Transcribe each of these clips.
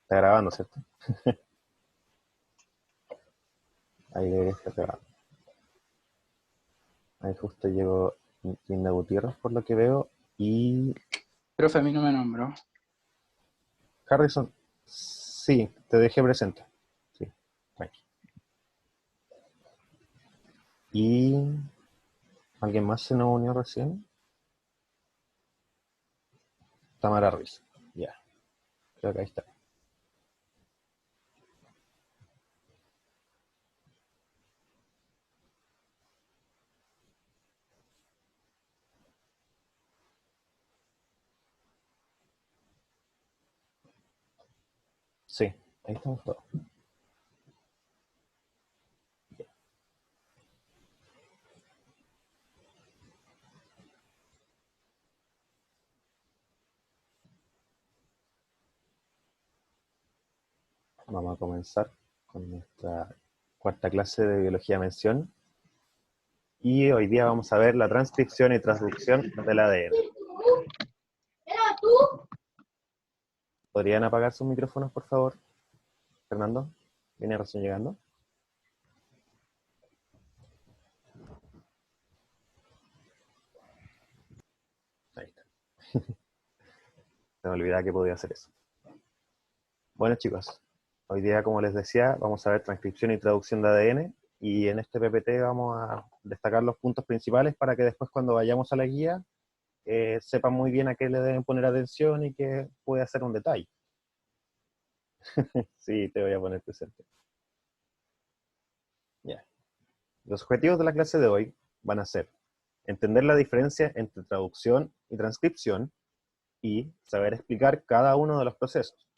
Está grabando, ¿cierto? Ahí debería estar grabando. Ahí justo llegó Linda Gutiérrez, por lo que veo, y Profe, a mí no me nombró. Harrison. Sí, te dejé presente. Sí, tranqui. ¿Y alguien más se nos unió recién? Tamara Ruiz. Ya, creo que ahí está. Sí, ahí estamos todos. Vamos a comenzar con nuestra cuarta clase de biología mención. Y hoy día vamos a ver la transcripción y transducción del ADN. ¿Podrían apagar sus micrófonos, por favor? Fernando, ¿viene recién llegando? Ahí está. Se me olvidaba que podía hacer eso. Bueno, chicos, hoy día, como les decía, vamos a ver transcripción y traducción de ADN, y en este PPT vamos a destacar los puntos principales para que después, cuando vayamos a la guía, sepan muy bien a qué le deben poner atención y qué puede ser un detalle. Sí, te voy a poner presente. Ya. Los objetivos de la clase de hoy van a ser entender la diferencia entre traducción y transcripción y saber explicar cada uno de los procesos.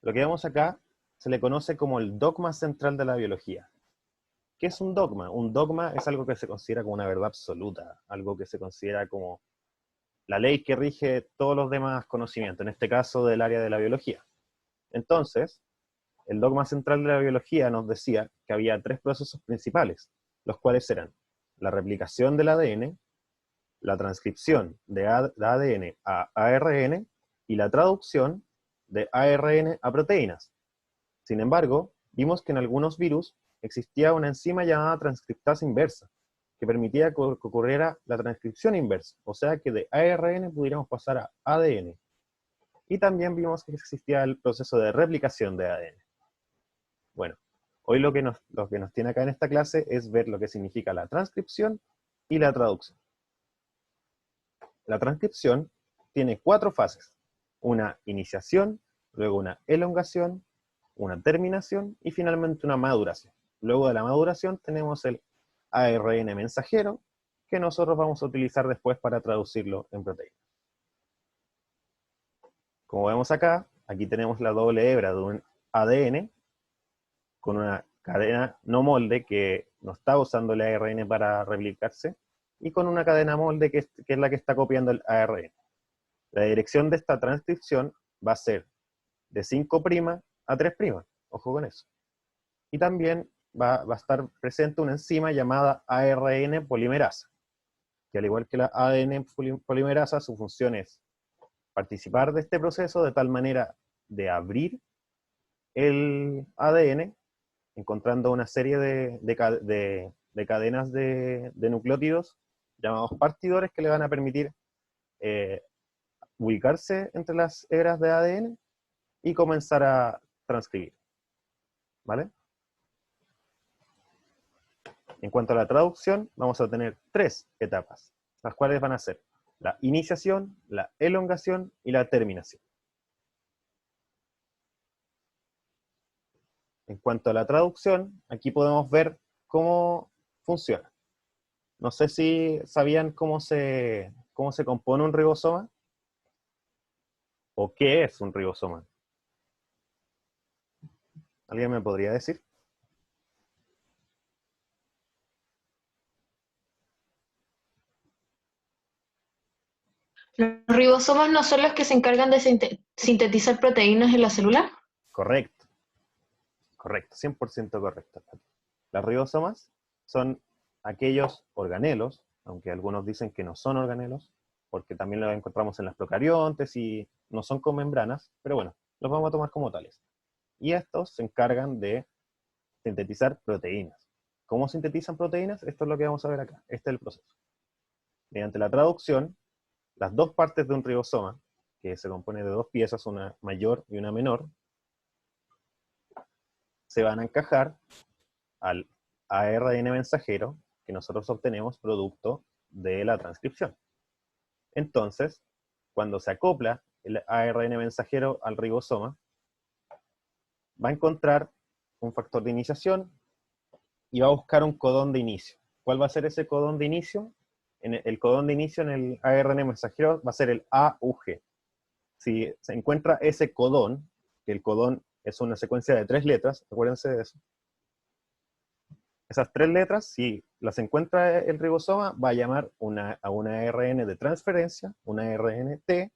Lo que vemos acá se le conoce como el dogma central de la biología. ¿Qué es un dogma? Un dogma es algo que se considera como una verdad absoluta, algo que se considera como la ley que rige todos los demás conocimientos, en este caso del área de la biología. Entonces, el dogma central de la biología nos decía que había tres procesos principales, los cuales eran la replicación del ADN, la transcripción de ADN a ARN y la traducción de ARN a proteínas. Sin embargo, vimos que en algunos virus existía una enzima llamada transcriptasa inversa, que permitía que ocurriera la transcripción inversa, o sea que de ARN pudiéramos pasar a ADN. Y también vimos que existía el proceso de replicación de ADN. Bueno, hoy lo que nos tiene acá en esta clase es ver lo que significa la transcripción y la traducción. La transcripción tiene 4 fases: una iniciación, luego una elongación, una terminación y finalmente una maduración. Luego de la maduración tenemos el ARN mensajero, que nosotros vamos a utilizar después para traducirlo en proteínas. Como vemos acá, aquí tenemos la doble hebra de un ADN con una cadena no molde que no está usando el ARN para replicarse, y con una cadena molde que es la que está copiando el ARN. La dirección de esta transcripción va a ser de 5' a 3', ojo con eso. Y también va a estar presente una enzima llamada ARN polimerasa, que al igual que la ADN polimerasa, su función es participar de este proceso de tal manera de abrir el ADN, encontrando una serie de cadenas de nucleótidos llamados partidores que le van a permitir ubicarse entre las hebras de ADN y comenzar a transcribir. ¿Vale? En cuanto a la traducción, vamos a tener 3 etapas, las cuales van a ser la iniciación, la elongación y la terminación. En cuanto a la traducción, aquí podemos ver cómo funciona. No sé si sabían cómo se compone un ribosoma o qué es un ribosoma. ¿Alguien me podría decir? ¿Los ribosomas no son los que se encargan de sintetizar proteínas en la célula? Correcto, correcto, 100% correcto. Las ribosomas son aquellos organelos, aunque algunos dicen que no son organelos, porque también los encontramos en las procariontes y no son con membranas, pero bueno, los vamos a tomar como tales. Y estos se encargan de sintetizar proteínas. ¿Cómo sintetizan proteínas? Esto es lo que vamos a ver acá. Este es el proceso. Mediante la traducción, las dos partes de un ribosoma, que se compone de dos piezas, una mayor y una menor, se van a encajar al ARN mensajero que nosotros obtenemos producto de la transcripción. Entonces, cuando se acopla el ARN mensajero al ribosoma, va a encontrar un factor de iniciación y va a buscar un codón de inicio. ¿Cuál va a ser ese codón de inicio? El codón de inicio en el ARN mensajero va a ser el AUG. Si se encuentra ese codón, que el codón es una secuencia de 3 letras, acuérdense de eso. Esas 3 letras, si las encuentra el ribosoma, va a llamar a una ARN de transferencia, una ARNT,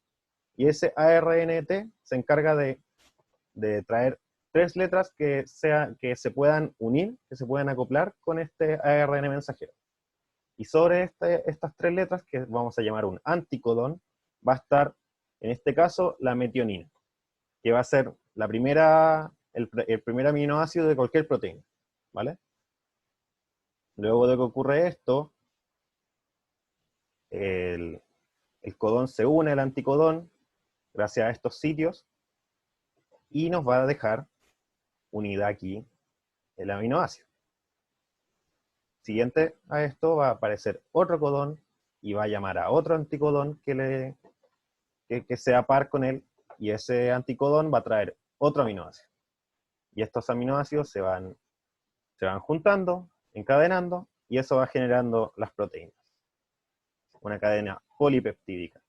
y ese ARNT se encarga de traer 3 letras que se puedan unir, que se puedan acoplar con este ARN mensajero. Y sobre estas 3 letras, que vamos a llamar un anticodón, va a estar, en este caso, la metionina, que va a ser el primer aminoácido de cualquier proteína, ¿vale? Luego de que ocurre esto, el codón se une al anticodón, gracias a estos sitios, y nos va a dejar unida aquí el aminoácido. Siguiente a esto va a aparecer otro codón, y va a llamar a otro anticodón que sea par con él, y ese anticodón va a traer otro aminoácido. Y estos aminoácidos se van juntando, encadenando, y eso va generando las proteínas. Una cadena polipeptídica,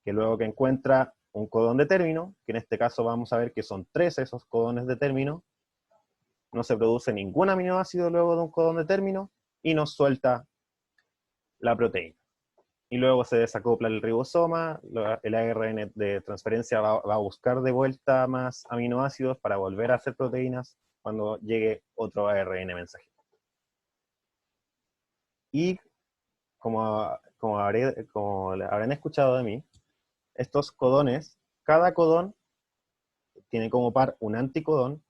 que luego que encuentra un codón de término, que en este caso vamos a ver que son 3 esos codones de término, no se produce ningún aminoácido luego de un codón de término, y nos suelta la proteína. Y luego se desacopla el ribosoma, el ARN de transferencia va a buscar de vuelta más aminoácidos para volver a hacer proteínas cuando llegue otro ARN mensajero. Y como habrán escuchado de mí, estos codones, cada codón tiene como par un anticodón,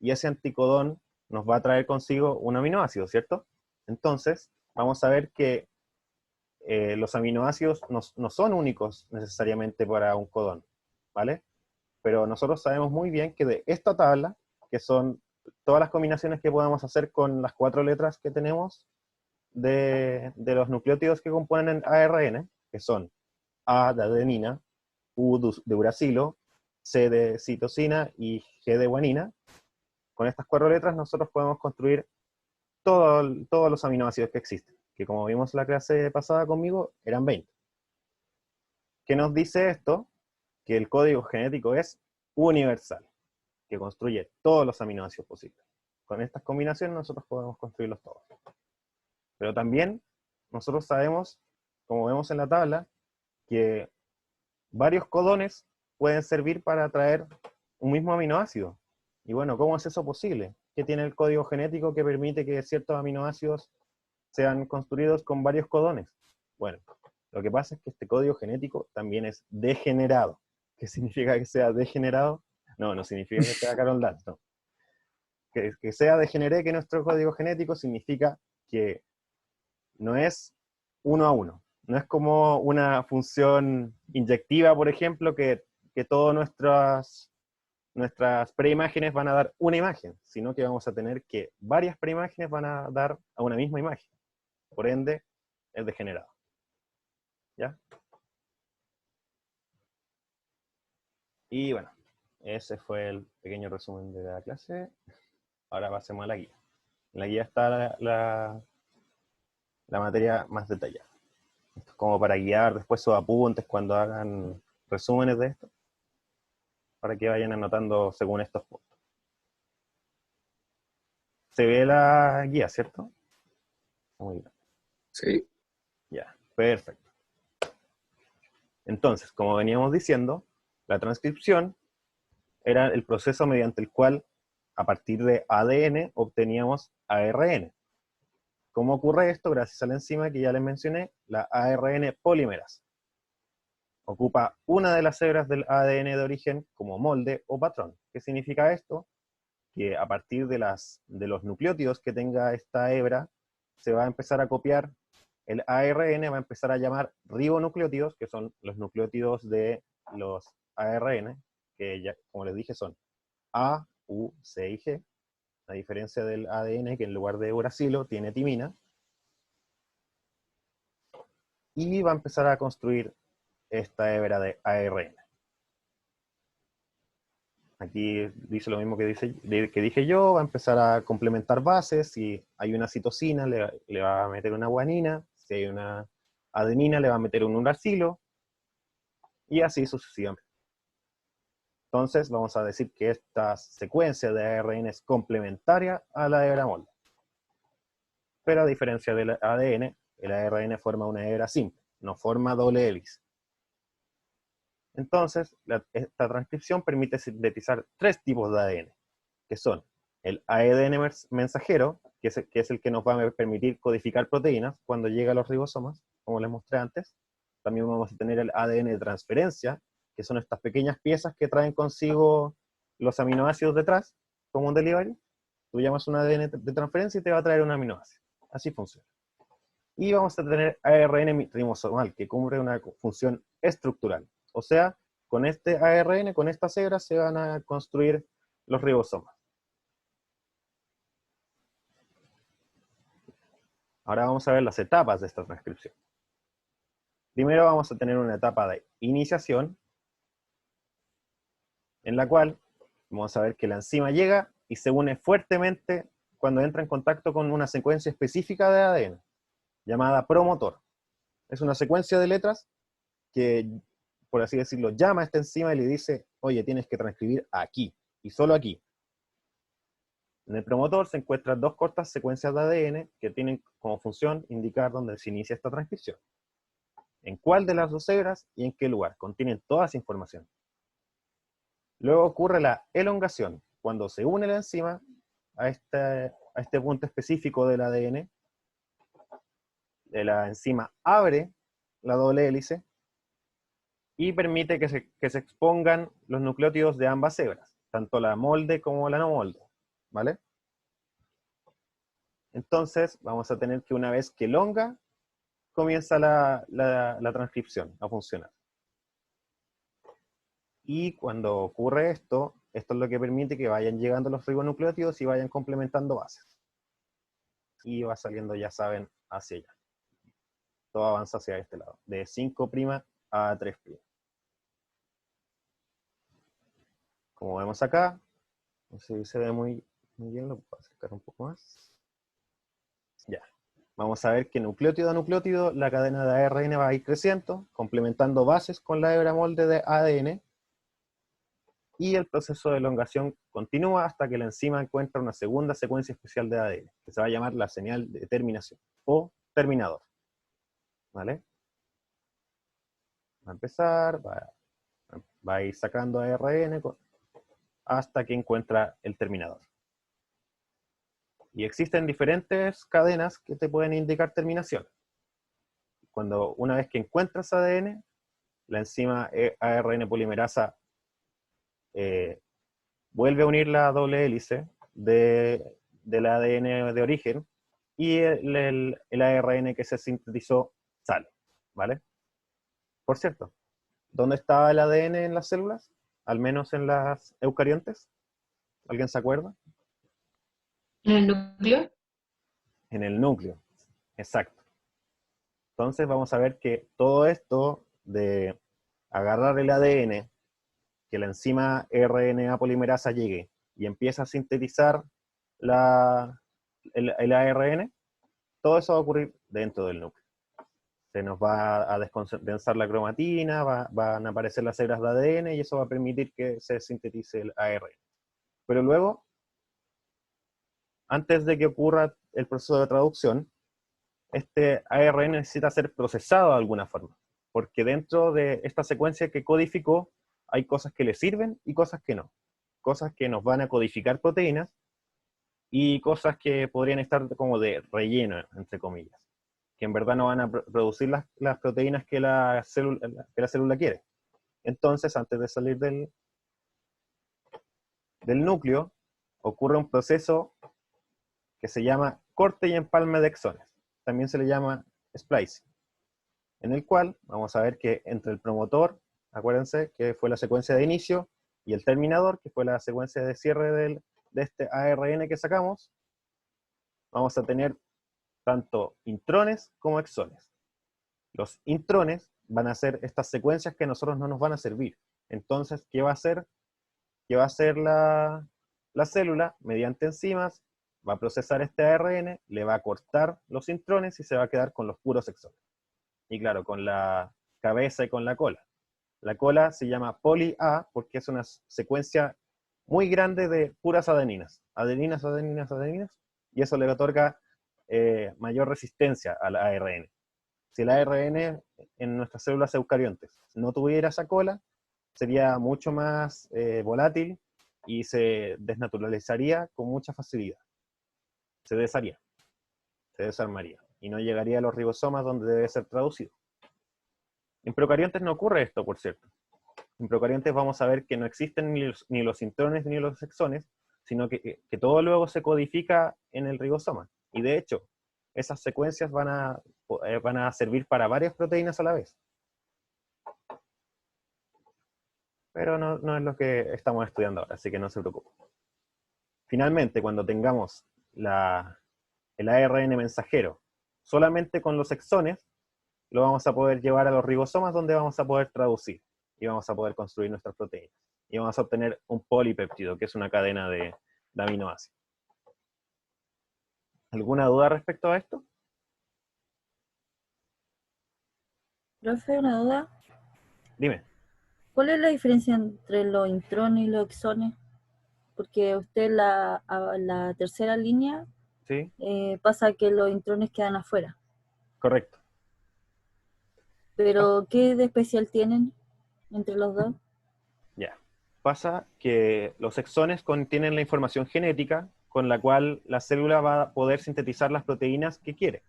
y ese anticodón nos va a traer consigo un aminoácido, ¿cierto? Entonces, vamos a ver que los aminoácidos no son únicos necesariamente para un codón, ¿vale? Pero nosotros sabemos muy bien que de esta tabla, que son todas las combinaciones que podamos hacer con las 4 letras que tenemos de los nucleótidos que componen el ARN, que son A de adenina, U de uracilo, C de citosina y G de guanina, con estas 4 letras nosotros podemos construir todos los aminoácidos que existen, que como vimos en la clase pasada conmigo, eran 20. ¿Qué nos dice esto? Que el código genético es universal, que construye todos los aminoácidos posibles. Con estas combinaciones nosotros podemos construirlos todos. Pero también nosotros sabemos, como vemos en la tabla, que varios codones pueden servir para traer un mismo aminoácido. Y bueno, ¿cómo es eso posible? ¿Qué tiene el código genético que permite que ciertos aminoácidos sean construidos con varios codones? Bueno, lo que pasa es que este código genético también es degenerado. ¿Qué significa que sea degenerado? No significa que sea Carol Dance, no. Que sea degeneré que nuestro código genético significa que no es 1 a 1. No es como una función inyectiva, por ejemplo, que todas nuestras preimágenes van a dar una imagen, sino que vamos a tener que varias preimágenes van a dar a una misma imagen. Por ende, es degenerado. ¿Ya? Y bueno, ese fue el pequeño resumen de la clase. Ahora pasemos a la guía. En la guía está la materia más detallada. Esto es como para guiar después sus apuntes cuando hagan resúmenes de esto, para que vayan anotando según estos puntos. Se ve la guía, ¿cierto? Muy bien. Sí. Ya, perfecto. Entonces, como veníamos diciendo, la transcripción era el proceso mediante el cual, a partir de ADN, obteníamos ARN. ¿Cómo ocurre esto? Gracias a la enzima que ya les mencioné, la ARN polimerasa. ocupa una de las hebras del ADN de origen como molde o patrón. ¿Qué significa esto? Que a partir de los nucleótidos que tenga esta hebra, se va a empezar a copiar el ARN, va a empezar a llamar ribonucleótidos, que son los nucleótidos de los ARN, que ya, como les dije, son A, U, C y G, a diferencia del ADN, que en lugar de uracilo tiene timina, y va a empezar a construir esta hebra de ARN. Aquí dice lo mismo que dije yo, va a empezar a complementar bases. Si hay una citosina, le va a meter una guanina. Si hay una adenina, le va a meter un uracilo. Y así sucesivamente. Entonces, vamos a decir que esta secuencia de ARN es complementaria a la hebra molde. Pero a diferencia del ADN, el ARN forma una hebra simple, no forma doble hélice. Entonces, esta transcripción permite sintetizar 3 tipos de ADN, que son el ADN mensajero, que es el que nos va a permitir codificar proteínas cuando llega a los ribosomas, como les mostré antes. También vamos a tener el ADN de transferencia, que son estas pequeñas piezas que traen consigo los aminoácidos detrás, como un delivery. Tú llamas un ADN de transferencia y te va a traer un aminoácido. Así funciona. Y vamos a tener ARN ribosomal, que cumple una función estructural. O sea, con este ARN, con estas hebras, se van a construir los ribosomas. Ahora vamos a ver las etapas de esta transcripción. Primero vamos a tener una etapa de iniciación, en la cual vamos a ver que la enzima llega y se une fuertemente cuando entra en contacto con una secuencia específica de ADN, llamada promotor. Es una secuencia de letras que, por así decirlo, llama a esta enzima y le dice, oye, tienes que transcribir aquí, y solo aquí. En el promotor se encuentran 2 cortas secuencias de ADN que tienen como función indicar dónde se inicia esta transcripción. En cuál de las 2 hebras y en qué lugar. Contienen toda esa información. Luego ocurre la elongación, cuando se une la enzima a este punto específico del ADN. La enzima abre la doble hélice y permite que se expongan los nucleótidos de ambas hebras, tanto la molde como la no molde, ¿vale? Entonces, vamos a tener que una vez que elonga, comienza la transcripción a funcionar. Y cuando ocurre esto es lo que permite que vayan llegando los ribonucleótidos y vayan complementando bases. Y va saliendo, ya saben, hacia allá. Todo avanza hacia este lado, de 5' a 3'. Como vemos acá, no sé si se ve muy bien, lo puedo acercar un poco más. Ya. Vamos a ver que nucleótido a nucleótido, la cadena de ARN va a ir creciendo, complementando bases con la hebra molde de ADN, y el proceso de elongación continúa hasta que la enzima encuentra una segunda secuencia especial de ADN, que se va a llamar la señal de terminación, o terminador. ¿Vale? Va a empezar, va a ir sacando ARN hasta que encuentra el terminador. Y existen diferentes cadenas que te pueden indicar terminación. Una vez que encuentras ADN, la enzima ARN polimerasa vuelve a unir la doble hélice del ADN de origen y el ARN que se sintetizó sale, ¿vale? Por cierto, ¿dónde estaba el ADN en las células? Al menos en las eucariontes. ¿Alguien se acuerda? ¿En el núcleo? En el núcleo, exacto. Entonces vamos a ver que todo esto de agarrar el ADN, que la enzima RNA polimerasa llegue y empieza a sintetizar el ARN, todo eso va a ocurrir dentro del núcleo. Se nos va a descondensar la cromatina, van a aparecer las hebras de ADN y eso va a permitir que se sintetice el ARN. Pero luego, antes de que ocurra el proceso de traducción, este ARN necesita ser procesado de alguna forma, porque dentro de esta secuencia que codificó hay cosas que le sirven y cosas que no. Cosas que nos van a codificar proteínas y cosas que podrían estar como de relleno, entre comillas, que en verdad no van a producir las proteínas que la célula quiere. Entonces, antes de salir del núcleo, ocurre un proceso que se llama corte y empalme de exones. También se le llama splicing, en el cual vamos a ver que entre el promotor, acuérdense que fue la secuencia de inicio, y el terminador, que fue la secuencia de cierre de este ARN que sacamos, vamos a tener tanto intrones como exones. Los intrones van a ser estas secuencias que a nosotros no nos van a servir. Entonces, ¿qué va a hacer? ¿Qué va a hacer la célula? Mediante enzimas, va a procesar este ARN, le va a cortar los intrones y se va a quedar con los puros exones. Y claro, con la cabeza y con la cola. La cola se llama poli-A porque es una secuencia muy grande de puras adeninas. Adeninas, adeninas, adeninas. Y eso le otorga mayor resistencia al ARN. Si el ARN en nuestras células eucariontes no tuviera esa cola, sería mucho más volátil y se desnaturalizaría con mucha facilidad. Se desharía, se desarmaría y no llegaría a los ribosomas donde debe ser traducido. En procariontes no ocurre esto, por cierto. En procariontes vamos a ver que no existen ni los intrones ni los exones, sino que todo luego se codifica en el ribosoma. Y de hecho, esas secuencias van a servir para varias proteínas a la vez. Pero no es lo que estamos estudiando ahora, así que no se preocupe. Finalmente, cuando tengamos el ARN mensajero solamente con los exones, lo vamos a poder llevar a los ribosomas donde vamos a poder traducir y vamos a poder construir nuestras proteínas. Y vamos a obtener un polipéptido, que es una cadena de aminoácidos. ¿Alguna duda respecto a esto? Profe, una duda. Dime. ¿Cuál es la diferencia entre los intrones y los exones? Porque usted a la tercera línea ¿Sí? pasa que los intrones quedan afuera. Correcto. Pero, ¿qué de especial tienen entre los dos? Ya. Pasa que los exones contienen la información genética con la cual la célula va a poder sintetizar las proteínas que quiere.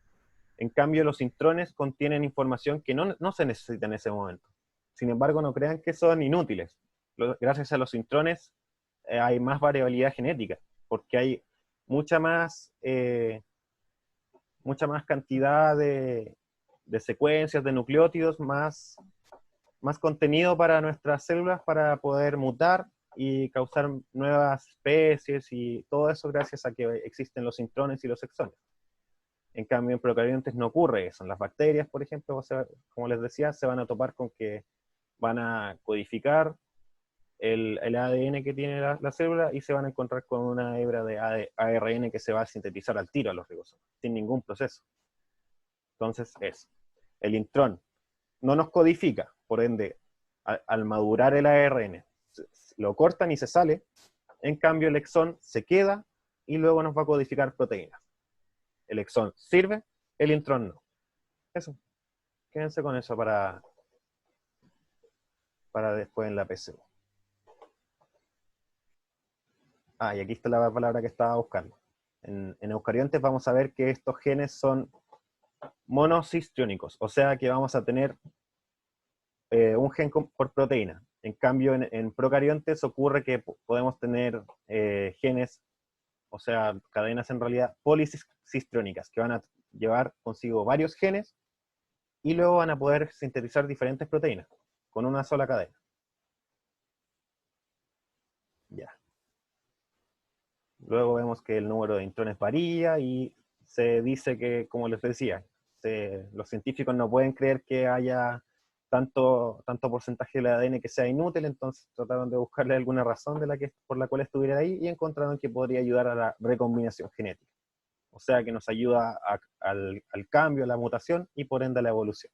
En cambio, los intrones contienen información que no se necesita en ese momento. Sin embargo, no crean que son inútiles. Gracias a los intrones hay más variabilidad genética, porque hay mucha más cantidad de secuencias, de nucleótidos, más contenido para nuestras células para poder mutar y causar nuevas especies y todo eso gracias a que existen los intrones y los exones. En cambio, en procariontes no ocurre eso. En las bacterias, por ejemplo, como les decía, se van a topar con que van a codificar el ADN que tiene la célula y se van a encontrar con una hebra de ARN que se va a sintetizar al tiro a los ribosomas, sin ningún proceso. Entonces, el intrón no nos codifica, por ende, al madurar el ARN, lo cortan y se sale. En cambio, el exón se queda y luego nos va a codificar proteínas. El exón sirve, el intrón no. Eso. Quédense con eso para después en la PSU. Y aquí está la palabra que estaba buscando. En eucariontes vamos a ver que estos genes son monocistriónicos, o sea que vamos a tener un gen por proteína. En cambio, en procariontes ocurre que podemos tener genes, o sea, cadenas en realidad policistriónicas, que van a llevar consigo varios genes y luego van a poder sintetizar diferentes proteínas con una sola cadena. Ya. Luego vemos que el número de intrones varía y se dice que, como les decía, los científicos no pueden creer que haya tanto porcentaje del ADN que sea inútil, entonces trataron de buscarle alguna razón por la cual estuviera ahí y encontraron que podría ayudar a la recombinación genética. O sea que nos ayuda al cambio, a la mutación y por ende a la evolución.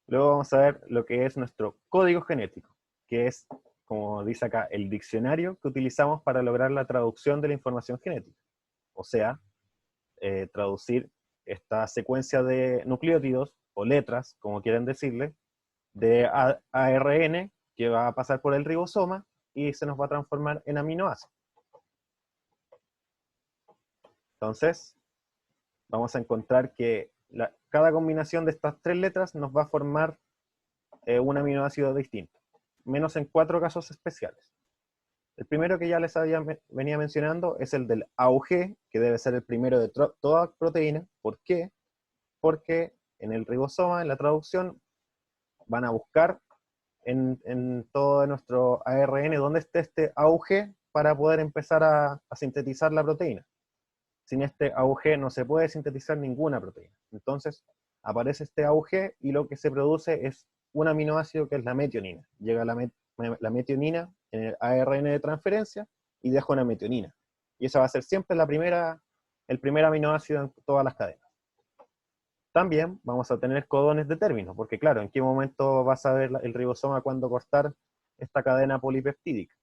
Luego vamos a ver lo que es nuestro código genético, que es, como dice acá, el diccionario que utilizamos para lograr la traducción de la información genética. O sea, traducir esta secuencia de nucleótidos, o letras, como quieran decirle, de ARN, que va a pasar por el ribosoma, y se nos va a transformar en aminoácidos. Entonces, vamos a encontrar que cada combinación de estas 3 letras nos va a formar un aminoácido distinto, menos en 4 casos especiales. El primero que ya les venía mencionando es el del AUG, que debe ser el primero de toda proteína. ¿Por qué? Porque en el ribosoma, en la traducción, van a buscar en todo nuestro ARN dónde esté este AUG para poder empezar a sintetizar la proteína. Sin este AUG no se puede sintetizar ninguna proteína. Entonces aparece este AUG y lo que se produce es un aminoácido que es la metionina. Llega la metionina en el ARN de transferencia y deja una metionina. Y esa va a ser siempre el primer aminoácido en todas las cadenas. También vamos a tener codones de término, porque claro, ¿en qué momento va a saber el ribosoma cuándo cortar esta cadena polipeptídica?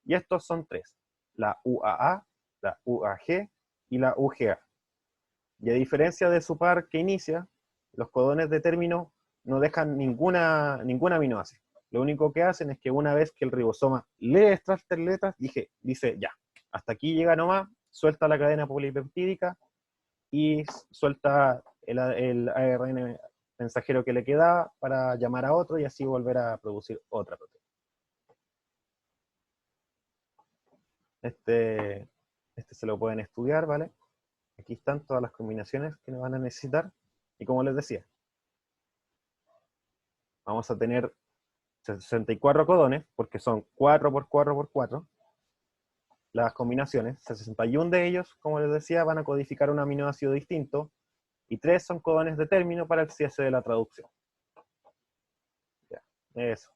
Y estos son 3, la UAA, la UAG y la UGA. Y a diferencia de su par que inicia, los codones de término no dejan ningún aminoácido. Lo único que hacen es que una vez que el ribosoma lee estas 3 letras, dice ya, hasta aquí llega nomás, suelta la cadena polipeptídica y suelta el ARN mensajero que le quedaba para llamar a otro y así volver a producir otra proteína. Este se lo pueden estudiar, ¿vale? Aquí están todas las combinaciones que van a necesitar. Y como les decía, vamos a tener 64 codones, porque son 4 por 4 por 4 las combinaciones. 61 de ellos, como les decía, van a codificar un aminoácido distinto, y 3 son codones de término para el cese de la traducción. Ya, eso.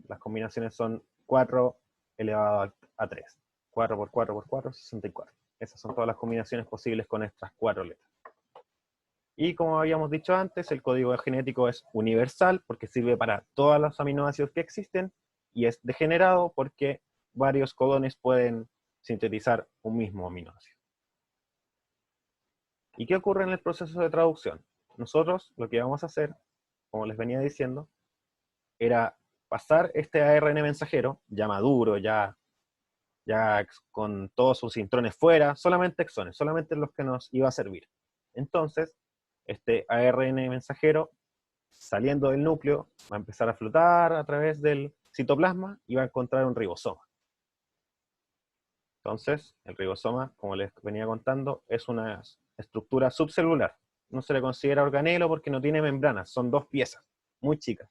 Las combinaciones son 4 elevado a 3. 4 por 4 por 4, 64. Esas son todas las combinaciones posibles con estas 4 letras. Y como habíamos dicho antes, el código genético es universal porque sirve para todos los aminoácidos que existen, y es degenerado porque varios codones pueden sintetizar un mismo aminoácido. ¿Y qué ocurre en el proceso de traducción? Nosotros lo que vamos a hacer, como les venía diciendo, era pasar este ARN mensajero, ya maduro, ya con todos sus intrones fuera, solamente exones, solamente los que nos iba a servir. Entonces, este ARN mensajero, saliendo del núcleo, va a empezar a flotar a través del citoplasma y va a encontrar un ribosoma. Entonces, el ribosoma, como les venía contando, es una estructura subcelular. No se le considera organelo porque no tiene membranas, son 2 piezas, muy chicas,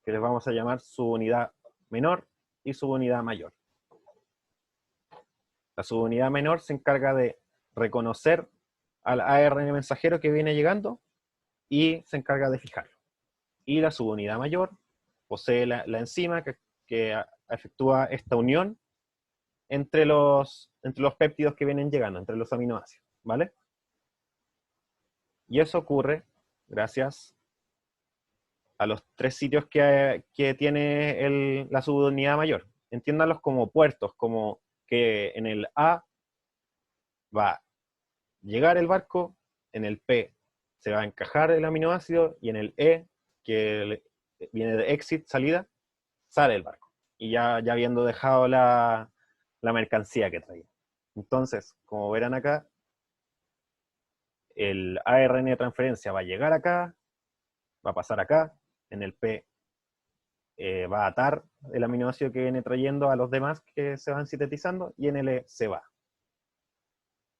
que les vamos a llamar subunidad menor y subunidad mayor. La subunidad menor se encarga de reconocer al ARN mensajero que viene llegando y se encarga de fijarlo. Y la subunidad mayor posee la enzima que efectúa esta unión entre los péptidos que vienen llegando, entre los aminoácidos, ¿vale? Y eso ocurre gracias a los 3 sitios que tiene la subunidad mayor. Entiéndanlos como puertos, como que en el A va a llegar el barco, en el P se va a encajar el aminoácido, y en el E, que viene de exit, salida, sale el barco. Y ya habiendo dejado la mercancía que traía. Entonces, como verán acá, el ARN de transferencia va a llegar acá, va a pasar acá, en el P va a atar el aminoácido que viene trayendo a los demás que se van sintetizando, y en el E se va.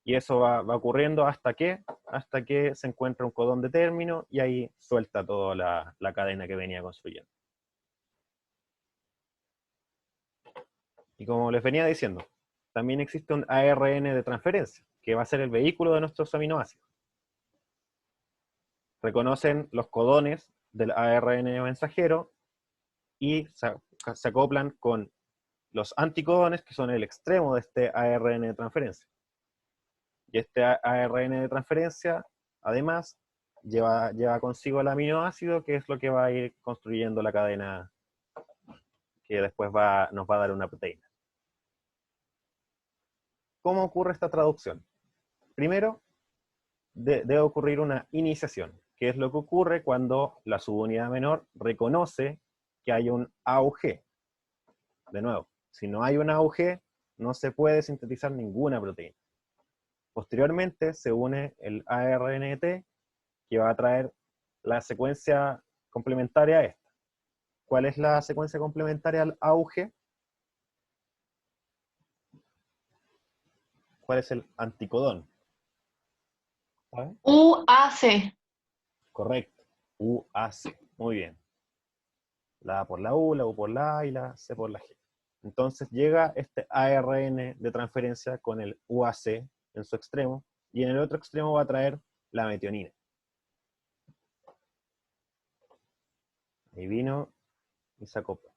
Y eso va ocurriendo hasta que se encuentra un codón de término, y ahí suelta toda la cadena que venía construyendo. Y como les venía diciendo, también existe un ARN de transferencia, que va a ser el vehículo de nuestros aminoácidos. Reconocen los codones del ARN mensajero y se acoplan con los anticodones, que son el extremo de este ARN de transferencia. Y este ARN de transferencia, además, lleva consigo el aminoácido, que es lo que va a ir construyendo la cadena que después nos va a dar una proteína. ¿Cómo ocurre esta traducción? Primero, debe ocurrir una iniciación, que es lo que ocurre cuando la subunidad menor reconoce que hay un AUG. De nuevo, si no hay un AUG, no se puede sintetizar ninguna proteína. Posteriormente se une el ARNT, que va a traer la secuencia complementaria a esta. ¿Cuál es la secuencia complementaria al auge? ¿Cuál es el anticodón? ¿Sabe? UAC. Correcto. UAC. Muy bien. La A por la U, la U por la A y la C por la G. Entonces llega este ARN de transferencia con el UAC en su extremo, y en el otro extremo va a traer la metionina. Ahí vino y se acopló.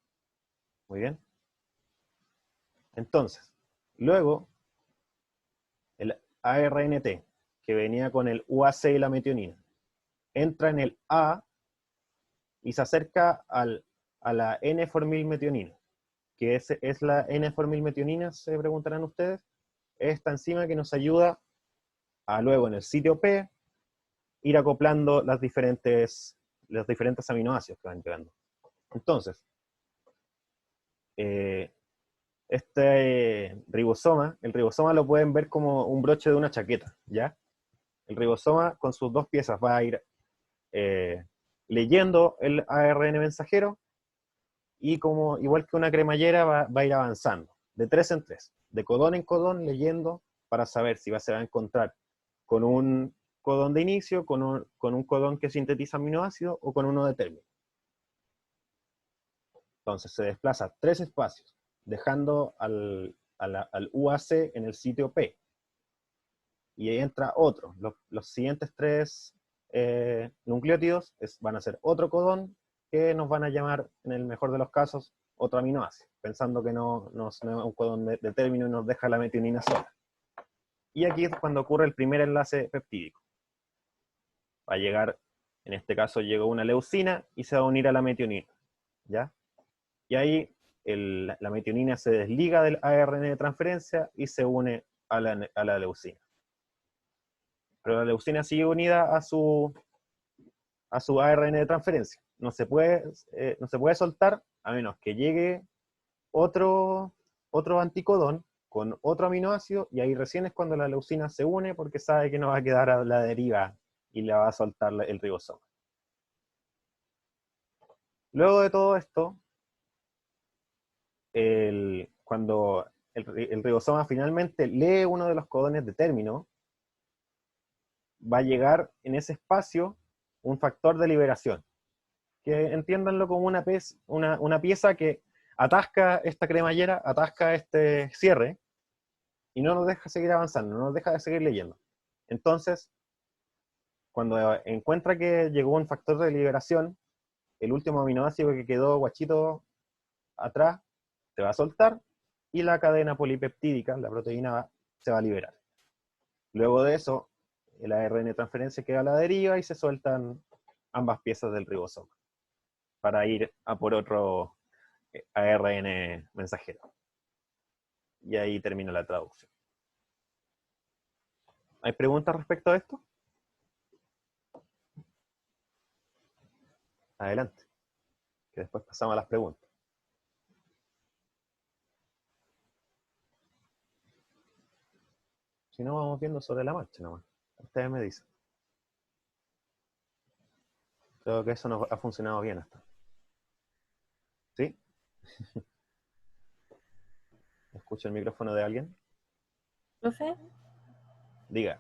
Muy bien. Entonces, luego, el ARNT, que venía con el UAC y la metionina, entra en el A y se acerca a la N-formilmetionina. ¿Qué es la N-formilmetionina? Se preguntarán ustedes. Es esta enzima que nos ayuda a luego en el sitio P ir acoplando los diferentes aminoácidos que van llegando. Entonces, este ribosoma, el ribosoma lo pueden ver como un broche de una chaqueta, ¿ya? El ribosoma con sus dos piezas va a ir leyendo el ARN mensajero y como igual que una cremallera va a ir avanzando, de 3 en 3, de codón en codón, leyendo para saber si se va a encontrar con un codón de inicio, con un codón que sintetiza aminoácidos o con uno de término. Entonces se desplaza 3 espacios, dejando al UAC en el sitio P. Y ahí entra otro. Los siguientes 3 nucleótidos van a ser otro codón que nos van a llamar, en el mejor de los casos, otro aminoácido, pensando que no es un codón de término y nos deja la metionina sola. Y aquí es cuando ocurre el primer enlace peptídico. Va a llegar, en este caso llegó una leucina y se va a unir a la metionina, ¿ya? Y ahí la metionina se desliga del ARN de transferencia y se une a la leucina. Pero la leucina sigue unida a su ARN de transferencia. No se puede soltar a menos que llegue otro anticodón con otro aminoácido, y ahí recién es cuando la leucina se une porque sabe que no va a quedar a la deriva y le va a soltar el ribosoma. Luego de todo esto, cuando el ribosoma finalmente lee uno de los codones de término, va a llegar en ese espacio un factor de liberación, que entiéndanlo como una pieza que atasca esta cremallera, atasca este cierre, y no nos deja seguir avanzando, no nos deja de seguir leyendo. Entonces, cuando encuentra que llegó un factor de liberación, el último aminoácido que quedó guachito atrás se va a soltar, y la cadena polipeptídica, la proteína, se va a liberar. Luego de eso, el ARN de transferencia queda a la deriva y se sueltan ambas piezas del ribosoma para ir a por otro ARN mensajero. Y ahí termina la traducción. ¿Hay preguntas respecto a esto? Adelante, que después pasamos a las preguntas. Si no, vamos viendo sobre la marcha nomás. Ustedes me dicen. Creo que eso nos ha funcionado bien hasta. ¿Sí? ¿Escucha el micrófono de alguien? Profe, Diga.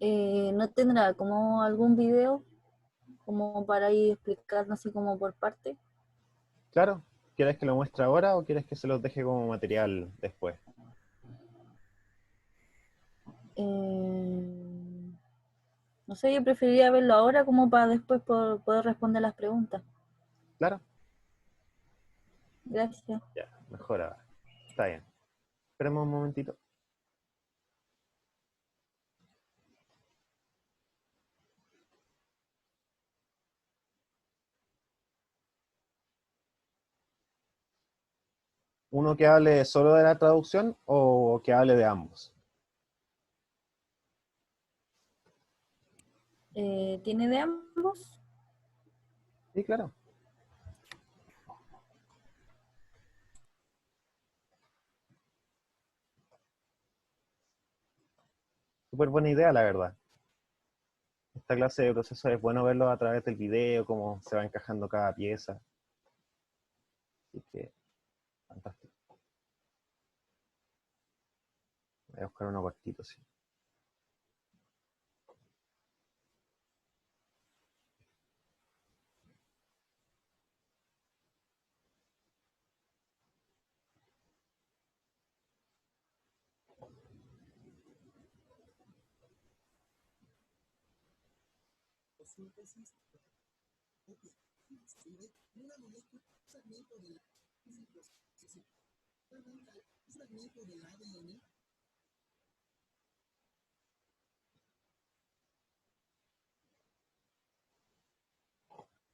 ¿no tendrá como algún video como para ir explicando así como por parte? Claro. ¿Quieres que lo muestre ahora o quieres que se los deje como material después? No sé, yo preferiría verlo ahora como para después poder responder las preguntas. Claro. Gracias. Ya, mejor ahora. Está bien. Esperemos un momentito. ¿Uno que hable solo de la traducción o que hable de ambos? ¿Tiene de ambos? Sí, claro. Súper buena idea, la verdad. Esta clase de procesos es bueno verlo a través del video, cómo se va encajando cada pieza. Así que, fantástico. Voy a buscar uno cortito, sí.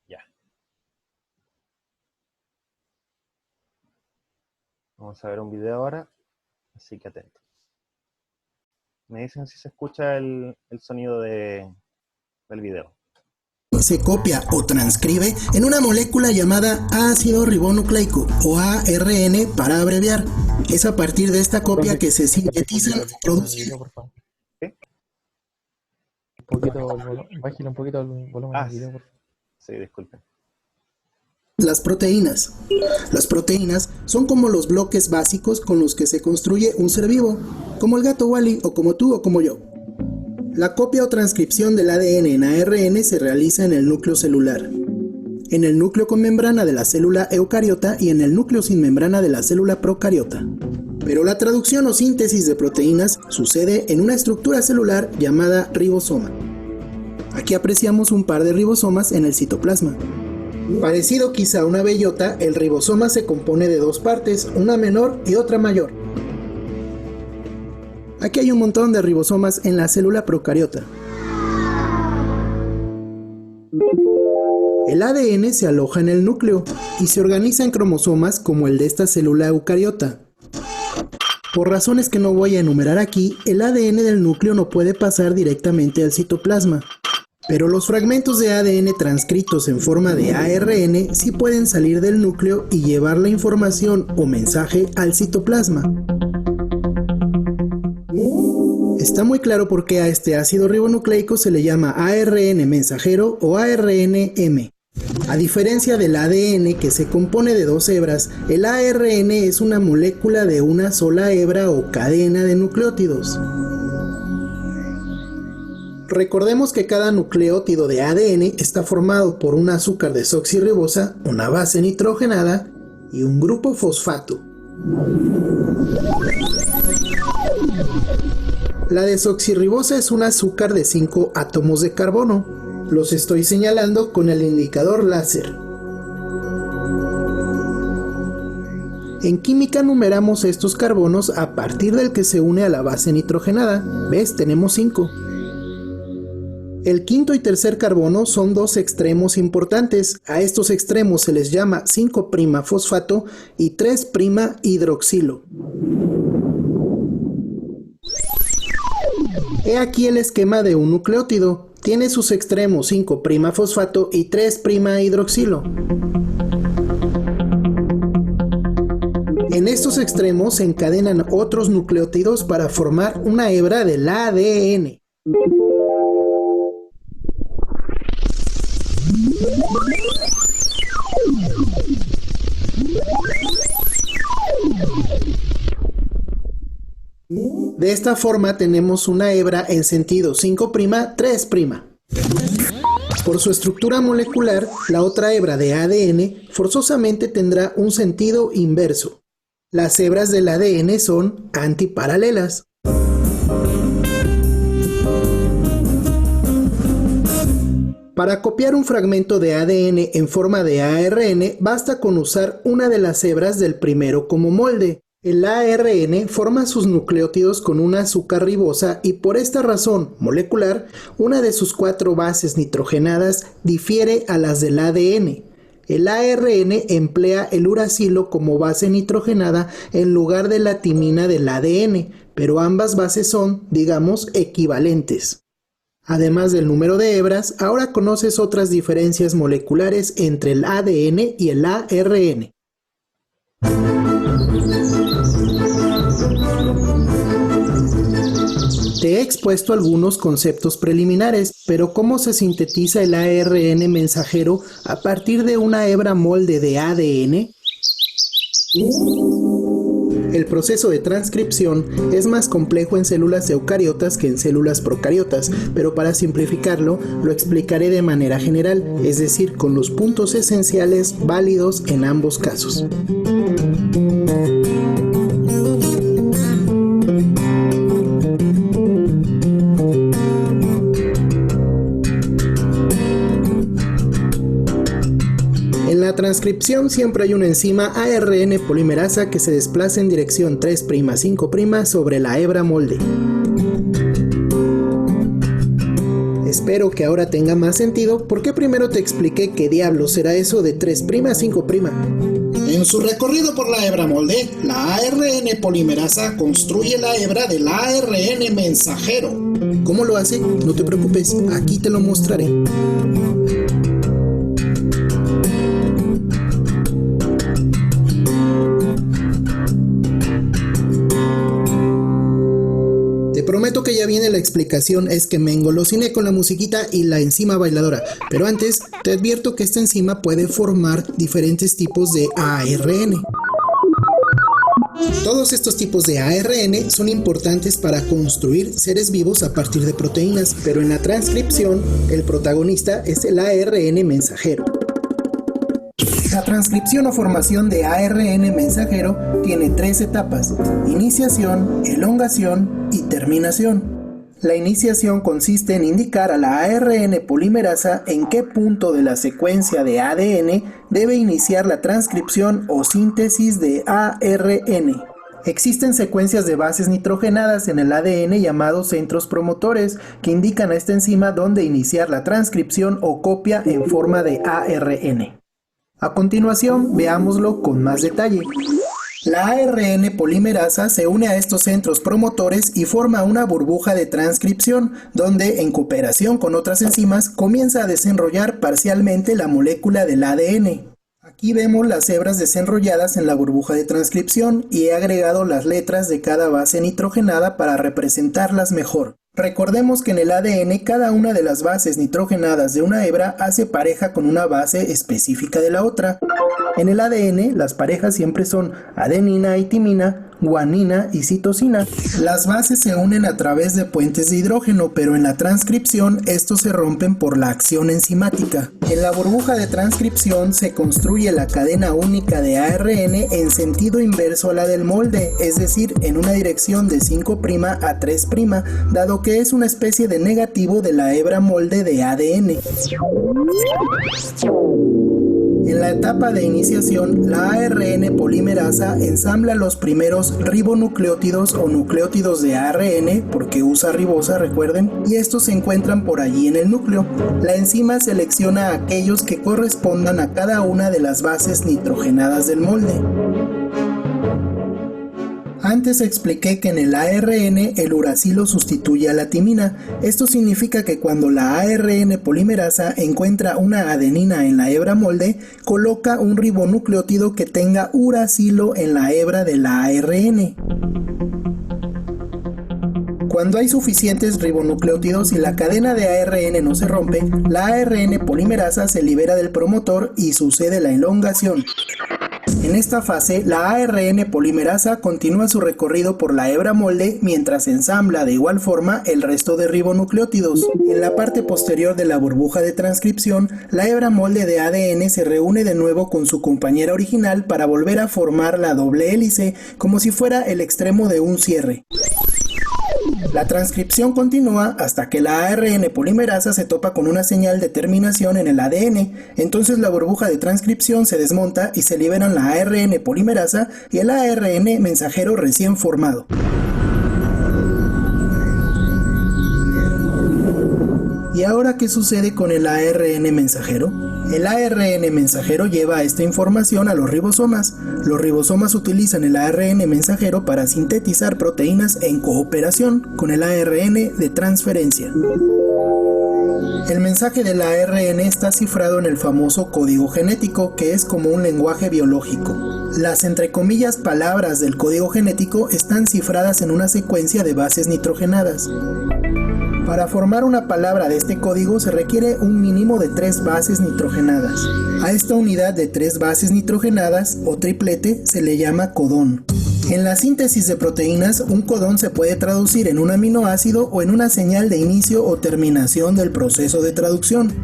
Ya. Vamos a ver un video ahora, así que atentos. Me dicen si se escucha el sonido del video. Se copia o transcribe en una molécula llamada ácido ribonucleico o ARN para abreviar. Es a partir de esta copia que se sintetizan y producen. ¿Qué? Bájale un poquito el volumen del video, por favor. Sí, disculpen. Las proteínas. Las proteínas son como los bloques básicos con los que se construye un ser vivo, como el gato Wally o como tú o como yo. La copia o transcripción del ADN en ARN se realiza en el núcleo celular, en el núcleo con membrana de la célula eucariota y en el núcleo sin membrana de la célula procariota. Pero la traducción o síntesis de proteínas sucede en una estructura celular llamada ribosoma. Aquí apreciamos un par de ribosomas en el citoplasma. Parecido quizá a una bellota, el ribosoma se compone de dos partes, una menor y otra mayor. Aquí hay un montón de ribosomas en la célula procariota. El ADN se aloja en el núcleo y se organiza en cromosomas como el de esta célula eucariota. Por razones que no voy a enumerar aquí, el ADN del núcleo no puede pasar directamente al citoplasma. Pero los fragmentos de ADN transcritos en forma de ARN sí pueden salir del núcleo y llevar la información o mensaje al citoplasma. Está muy claro por qué a este ácido ribonucleico se le llama ARN mensajero o ARNM. A diferencia del ADN, que se compone de dos hebras, el ARN es una molécula de una sola hebra o cadena de nucleótidos. Recordemos que cada nucleótido de ADN está formado por un azúcar desoxirribosa, una base nitrogenada y un grupo fosfato. La desoxirribosa es un azúcar de 5 átomos de carbono. Los estoy señalando con el indicador láser. En química numeramos estos carbonos a partir del que se une a la base nitrogenada. ¿Ves? Tenemos 5. El quinto y tercer carbono son dos extremos importantes. A estos extremos se les llama 5' fosfato y 3' hidroxilo. He aquí el esquema de un nucleótido. Tiene sus extremos 5' fosfato y 3' hidroxilo. En estos extremos se encadenan otros nucleótidos para formar una hebra del ADN. De esta forma tenemos una hebra en sentido 5', 3'. Por su estructura molecular, la otra hebra de ADN forzosamente tendrá un sentido inverso. Las hebras del ADN son antiparalelas. Para copiar un fragmento de ADN en forma de ARN, basta con usar una de las hebras del primero como molde. El ARN forma sus nucleótidos con una azúcar ribosa y por esta razón molecular, una de sus 4 bases nitrogenadas difiere a las del ADN. El ARN emplea el uracilo como base nitrogenada en lugar de la timina del ADN, pero ambas bases son, digamos, equivalentes. Además del número de hebras, ahora conoces otras diferencias moleculares entre el ADN y el ARN. Te he expuesto algunos conceptos preliminares, pero ¿cómo se sintetiza el ARN mensajero a partir de una hebra molde de ADN? El proceso de transcripción es más complejo en células eucariotas que en células procariotas, pero para simplificarlo lo explicaré de manera general, es decir, con los puntos esenciales válidos en ambos casos. En la transcripción siempre hay una enzima ARN polimerasa que se desplaza en dirección 3'-5' sobre la hebra molde. Espero que ahora tenga más sentido porque primero te expliqué qué diablos será eso de 3'-5'. En su recorrido por la hebra molde, la ARN polimerasa construye la hebra del ARN mensajero. ¿Cómo lo hace? No te preocupes, aquí te lo mostraré. Prometo que ya viene la explicación, es que me engolosiné con la musiquita y la enzima bailadora, pero antes te advierto que esta enzima puede formar diferentes tipos de ARN. Todos estos tipos de ARN son importantes para construir seres vivos a partir de proteínas, pero en la transcripción el protagonista es el ARN mensajero. La transcripción o formación de ARN mensajero tiene 3 etapas: iniciación, elongación y terminación. La iniciación consiste en indicar a la ARN polimerasa en qué punto de la secuencia de ADN debe iniciar la transcripción o síntesis de ARN. Existen secuencias de bases nitrogenadas en el ADN llamados centros promotores que indican a esta enzima dónde iniciar la transcripción o copia en forma de ARN. A continuación, veámoslo con más detalle. La ARN polimerasa se une a estos centros promotores y forma una burbuja de transcripción, donde, en cooperación con otras enzimas, comienza a desenrollar parcialmente la molécula del ADN. Aquí vemos las hebras desenrolladas en la burbuja de transcripción y he agregado las letras de cada base nitrogenada para representarlas mejor. Recordemos que en el ADN cada una de las bases nitrogenadas de una hebra hace pareja con una base específica de la otra. En el ADN las parejas siempre son adenina y timina, guanina y citosina. Las bases se unen a través de puentes de hidrógeno, pero en la transcripción estos se rompen por la acción enzimática. En la burbuja de transcripción se construye la cadena única de ARN en sentido inverso a la del molde, es decir, en una dirección de 5' a 3', dado que es una especie de negativo de la hebra molde de ADN. En la etapa de iniciación, la ARN polimerasa ensambla los primeros ribonucleótidos o nucleótidos de ARN, porque usa ribosa, recuerden, y estos se encuentran por allí en el núcleo. La enzima selecciona aquellos que correspondan a cada una de las bases nitrogenadas del molde. Antes expliqué que en el ARN el uracilo sustituye a la timina. Esto significa que cuando la ARN polimerasa encuentra una adenina en la hebra molde, coloca un ribonucleótido que tenga uracilo en la hebra de la ARN. Cuando hay suficientes ribonucleótidos y la cadena de ARN no se rompe, la ARN polimerasa se libera del promotor y sucede la elongación. En esta fase, la ARN polimerasa continúa su recorrido por la hebra molde mientras ensambla de igual forma el resto de ribonucleótidos. En la parte posterior de la burbuja de transcripción, la hebra molde de ADN se reúne de nuevo con su compañera original para volver a formar la doble hélice, como si fuera el extremo de un cierre. La transcripción continúa hasta que la ARN polimerasa se topa con una señal de terminación en el ADN. Entonces la burbuja de transcripción se desmonta y se liberan la ARN polimerasa y el ARN mensajero recién formado. ¿Y ahora qué sucede con el ARN mensajero? El ARN mensajero lleva esta información a los ribosomas. Los ribosomas utilizan el ARN mensajero para sintetizar proteínas en cooperación con el ARN de transferencia. El mensaje del ARN está cifrado en el famoso código genético, que es como un lenguaje biológico. Las entre comillas palabras del código genético están cifradas en una secuencia de bases nitrogenadas. Para formar una palabra de este código se requiere un mínimo de 3 bases nitrogenadas. A esta unidad de 3 bases nitrogenadas, o triplete, se le llama codón. En la síntesis de proteínas, un codón se puede traducir en un aminoácido o en una señal de inicio o terminación del proceso de traducción.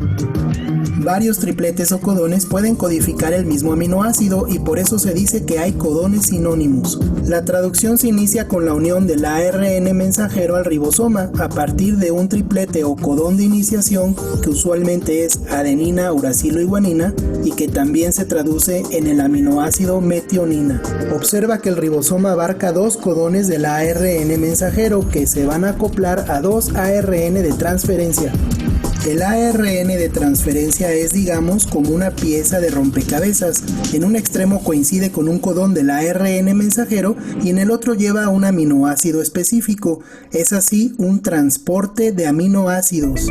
Varios tripletes o codones pueden codificar el mismo aminoácido y por eso se dice que hay codones sinónimos. La traducción se inicia con la unión del ARN mensajero al ribosoma a partir de un triplete o codón de iniciación que usualmente es adenina, uracilo y guanina y que también se traduce en el aminoácido metionina. Observa que el ribosoma abarca 2 codones del ARN mensajero que se van a acoplar a 2 ARN de transferencia. El ARN de transferencia es, digamos, como una pieza de rompecabezas. En un extremo coincide con un codón del ARN mensajero y en el otro lleva un aminoácido específico. Es así un transporte de aminoácidos.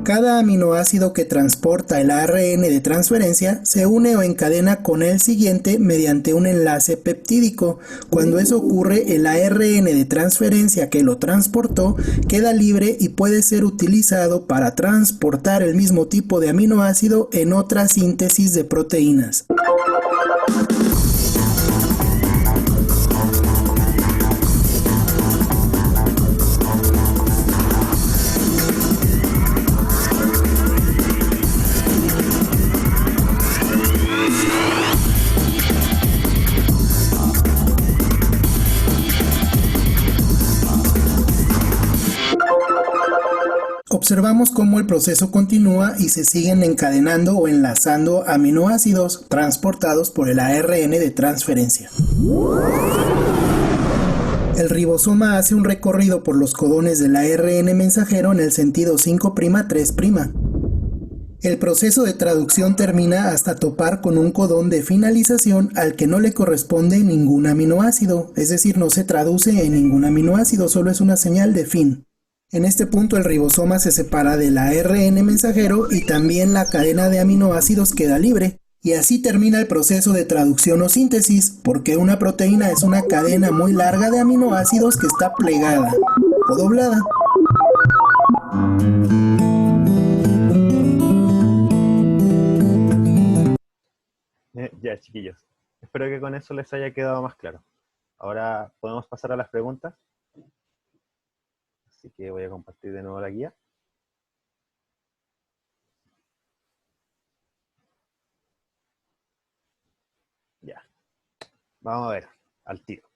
Cada aminoácido que transporta el ARN de transferencia se une o encadena con el siguiente mediante un enlace peptídico. Cuando eso ocurre, el ARN de transferencia que lo transportó queda libre y puede ser utilizado para transportar el mismo tipo de aminoácido en otra síntesis de proteínas. Observamos cómo el proceso continúa y se siguen encadenando o enlazando aminoácidos transportados por el ARN de transferencia. El ribosoma hace un recorrido por los codones del ARN mensajero en el sentido 5'-3'. El proceso de traducción termina hasta topar con un codón de finalización al que no le corresponde ningún aminoácido, es decir, no se traduce en ningún aminoácido, solo es una señal de fin. En este punto el ribosoma se separa del ARN mensajero y también la cadena de aminoácidos queda libre. Y así termina el proceso de traducción o síntesis, porque una proteína es una cadena muy larga de aminoácidos que está plegada o doblada. Ya, chiquillos. Espero que con eso les haya quedado más claro. Ahora podemos pasar a las preguntas. Así que voy a compartir de nuevo la guía. Ya. Vamos a ver, al tiro.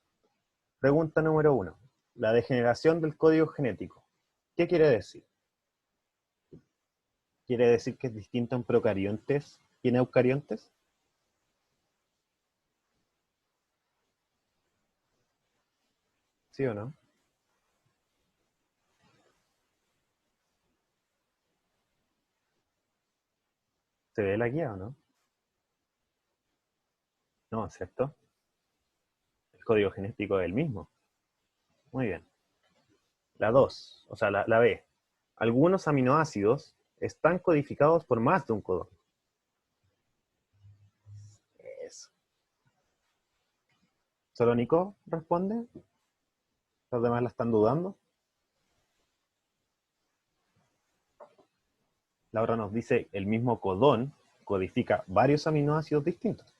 Pregunta número 1. La degeneración del código genético. ¿Qué quiere decir? ¿Quiere decir que es distinto en procariontes y en eucariontes? ¿Sí o no? ¿Se ve la guía o no? No, ¿cierto? El código genético es el mismo. Muy bien. La 2, o sea, la B. Algunos aminoácidos están codificados por más de un codón. Eso. ¿Solo Nico responde? ¿Los demás la están dudando? Laura nos dice, el mismo codón codifica varios aminoácidos distintos.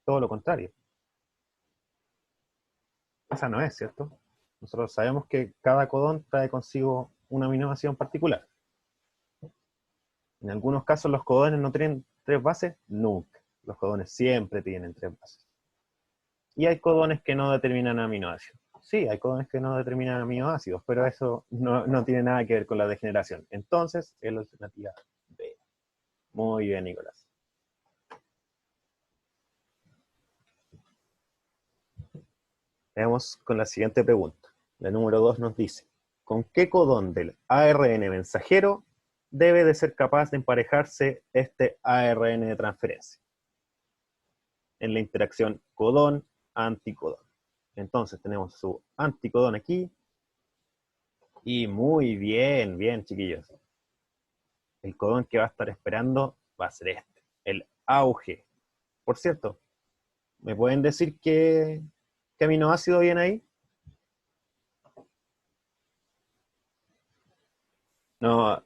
Todo lo contrario. Esa no es, ¿cierto? Nosotros sabemos que cada codón trae consigo un aminoácido en particular. En algunos casos los codones no tienen 3 bases, nunca. Los codones siempre tienen 3 bases. Y hay codones que no determinan aminoácidos. Sí, hay codones que no determinan aminoácidos, pero eso no tiene nada que ver con la degeneración. Entonces, es la alternativa B. Muy bien, Nicolás. Veamos con la siguiente pregunta. La número 2 nos dice, ¿con qué codón del ARN mensajero debe de ser capaz de emparejarse este ARN de transferencia? En la interacción codón-anticodón. Entonces tenemos su anticodón aquí, Y muy bien, bien, chiquillos. El codón que va a estar esperando va a ser este, el AUG. Por cierto, ¿me pueden decir qué aminoácido viene ahí? No,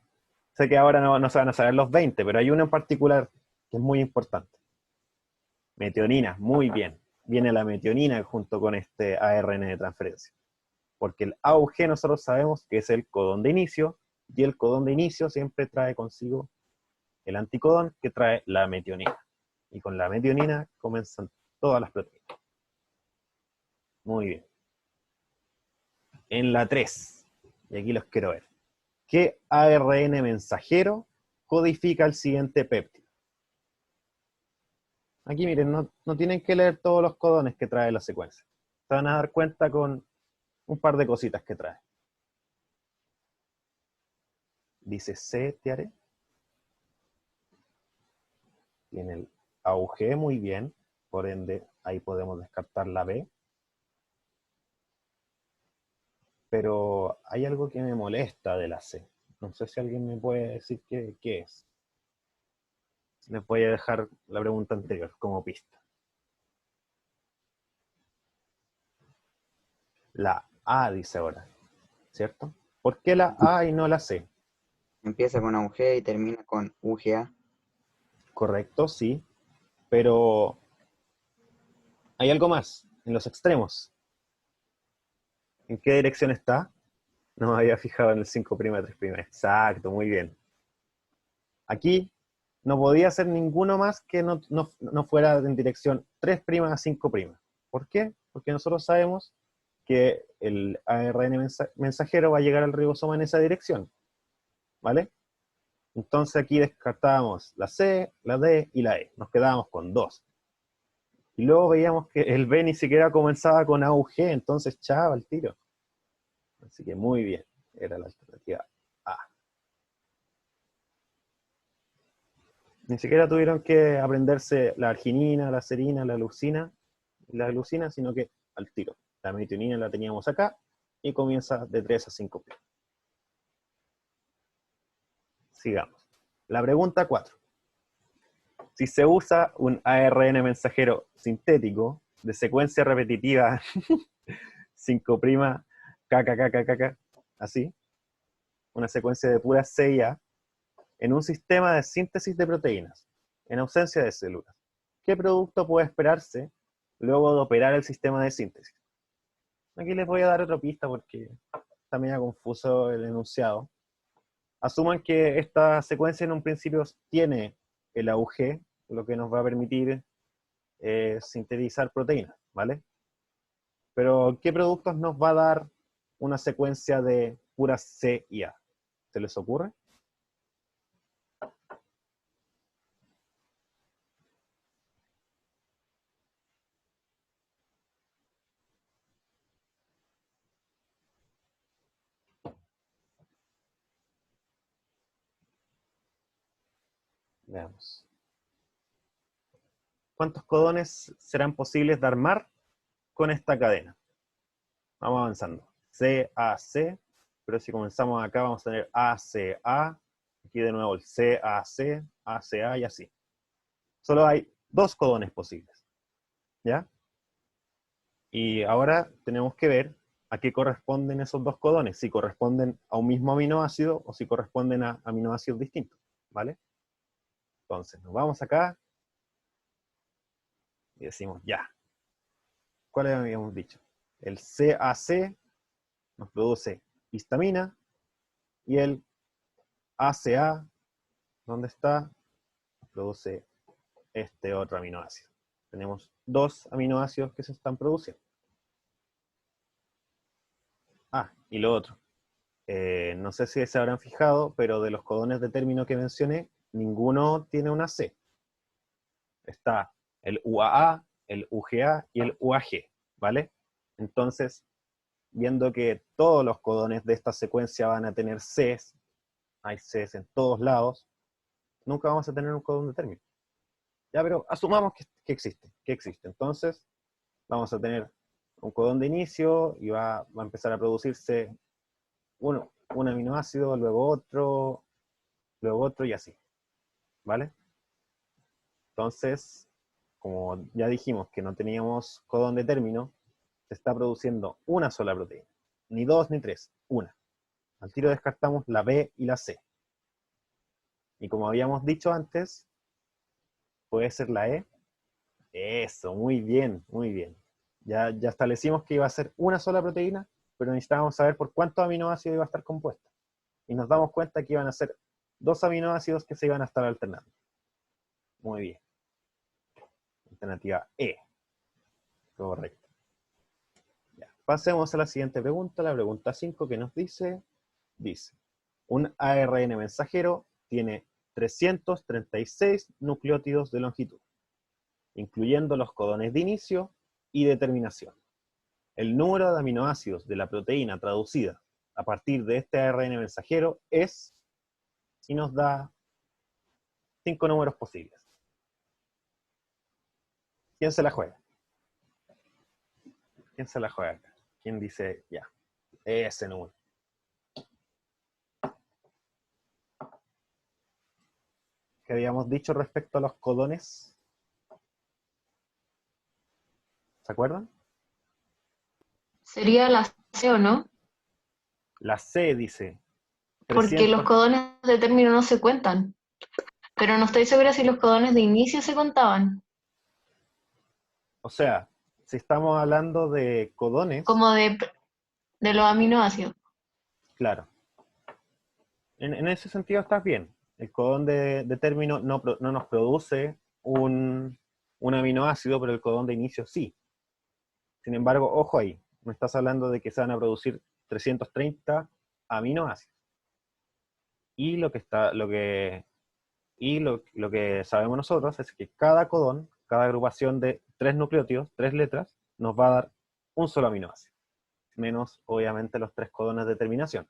sé que ahora no se van a saber los 20, pero hay uno en particular que es muy importante. Metionina, muy bien. Viene la metionina junto con este ARN de transferencia. Porque el AUG nosotros sabemos que es el codón de inicio, y el codón de inicio siempre trae consigo el anticodón que trae la metionina. Y con la metionina comienzan todas las proteínas. Muy bien. En la 3, y aquí los quiero ver. ¿Qué ARN mensajero codifica el siguiente péptido? Aquí miren, no tienen que leer todos los codones que trae la secuencia. Se van a dar cuenta con un par de cositas que trae. Dice C, Tiare. Tiene el AUG muy bien, por ende ahí podemos descartar la B. Pero hay algo que me molesta de la C. No sé si alguien me puede decir qué es. Les voy a dejar la pregunta anterior como pista. La A dice ahora, ¿cierto? ¿Por qué la A y no la C? Empieza con AUG y termina con UGA. Correcto, sí. Pero hay algo más, en los extremos. ¿En qué dirección está? No me había fijado en el 5', 3'. Exacto, muy bien. Aquí no podía ser ninguno más que no fuera en dirección 3' a 5'. ¿Por qué? Porque nosotros sabemos que el ARN mensajero va a llegar al ribosoma en esa dirección. ¿Vale? Entonces aquí descartábamos la C, la D y la E. Nos quedábamos con 2. Y luego veíamos que el B ni siquiera comenzaba con AUG, entonces chava el tiro. Así que muy bien, era la alternativa A. Ni siquiera tuvieron que aprenderse la arginina, la serina, la leucina, sino que al tiro. La metionina la teníamos acá y comienza de 3 a 5'. Sigamos. La pregunta 4. Si se usa un ARN mensajero sintético de secuencia repetitiva 5', KKKKK, así, una secuencia de puras C y A, en un sistema de síntesis de proteínas, en ausencia de células, ¿qué producto puede esperarse luego de operar el sistema de síntesis? Aquí les voy a dar otra pista porque está medio confuso el enunciado. Asuman que esta secuencia en un principio tiene el AUG, lo que nos va a permitir sintetizar proteínas, ¿vale? Pero, ¿qué productos nos va a dar una secuencia de puras C y A? ¿Se les ocurre? Veamos. ¿Cuántos codones serán posibles de armar con esta cadena? Vamos avanzando. C, A, C, pero si comenzamos acá vamos a tener A, C, A, aquí de nuevo el C, A, C, A, C, A y así. Solo hay 2 codones posibles. ¿Ya? Y ahora tenemos que ver a qué corresponden esos 2 codones, si corresponden a un mismo aminoácido o si corresponden a aminoácidos distintos. ¿Vale? Entonces, nos vamos acá y decimos ya. ¿Cuáles habíamos dicho? El CAC nos produce histamina y el ACA, ¿dónde está? Nos produce este otro aminoácido. Tenemos 2 aminoácidos que se están produciendo. Ah, y lo otro. No sé si se habrán fijado, pero de los codones de término que mencioné, ninguno tiene una C. Está el UAA, el UGA y el UAG, ¿vale? Entonces, viendo que todos los codones de esta secuencia van a tener Cs, hay Cs en todos lados, nunca vamos a tener un codón de término. Ya, pero asumamos que existe. Entonces, vamos a tener un codón de inicio y va a empezar a producirse un aminoácido, luego otro y así. ¿Vale? Entonces, como ya dijimos que no teníamos codón de término, se está produciendo una sola proteína. Ni dos ni tres, una. Al tiro descartamos la B y la C. Y como habíamos dicho antes, puede ser la E. Eso, muy bien, muy bien. Ya establecimos que iba a ser una sola proteína, pero necesitábamos saber por cuántos aminoácidos iba a estar compuesta. Y nos damos cuenta que iban a ser 2 aminoácidos que se iban a estar alternando. Muy bien. Alternativa E. Correcto. Ya. Pasemos a la siguiente pregunta, la pregunta 5, que nos dice, un ARN mensajero tiene 336 nucleótidos de longitud, incluyendo los codones de inicio y de terminación. El número de aminoácidos de la proteína traducida a partir de este ARN mensajero es, y nos da 5 números posibles. ¿Quién se la juega? ¿Quién se la juega acá? ¿Quién dice, ya, ese número? ¿Qué habíamos dicho respecto a los codones? ¿Se acuerdan? Sería la C, ¿o no? La C dice Porque los 300. codones de término no se cuentan. Pero no estoy segura si los codones de inicio se contaban. O sea, si estamos hablando de codones, Como de los aminoácidos. claro. En ese sentido estás bien. El codón de término no nos produce un aminoácido, pero el codón de inicio sí. Sin embargo, ojo ahí, me estás hablando de que se van a producir 330 aminoácidos. Y lo que sabemos nosotros es que cada codón, cada agrupación de 3 nucleótidos, 3 letras, nos va a dar un solo aminoácido. Menos, obviamente, los 3 codones de terminación.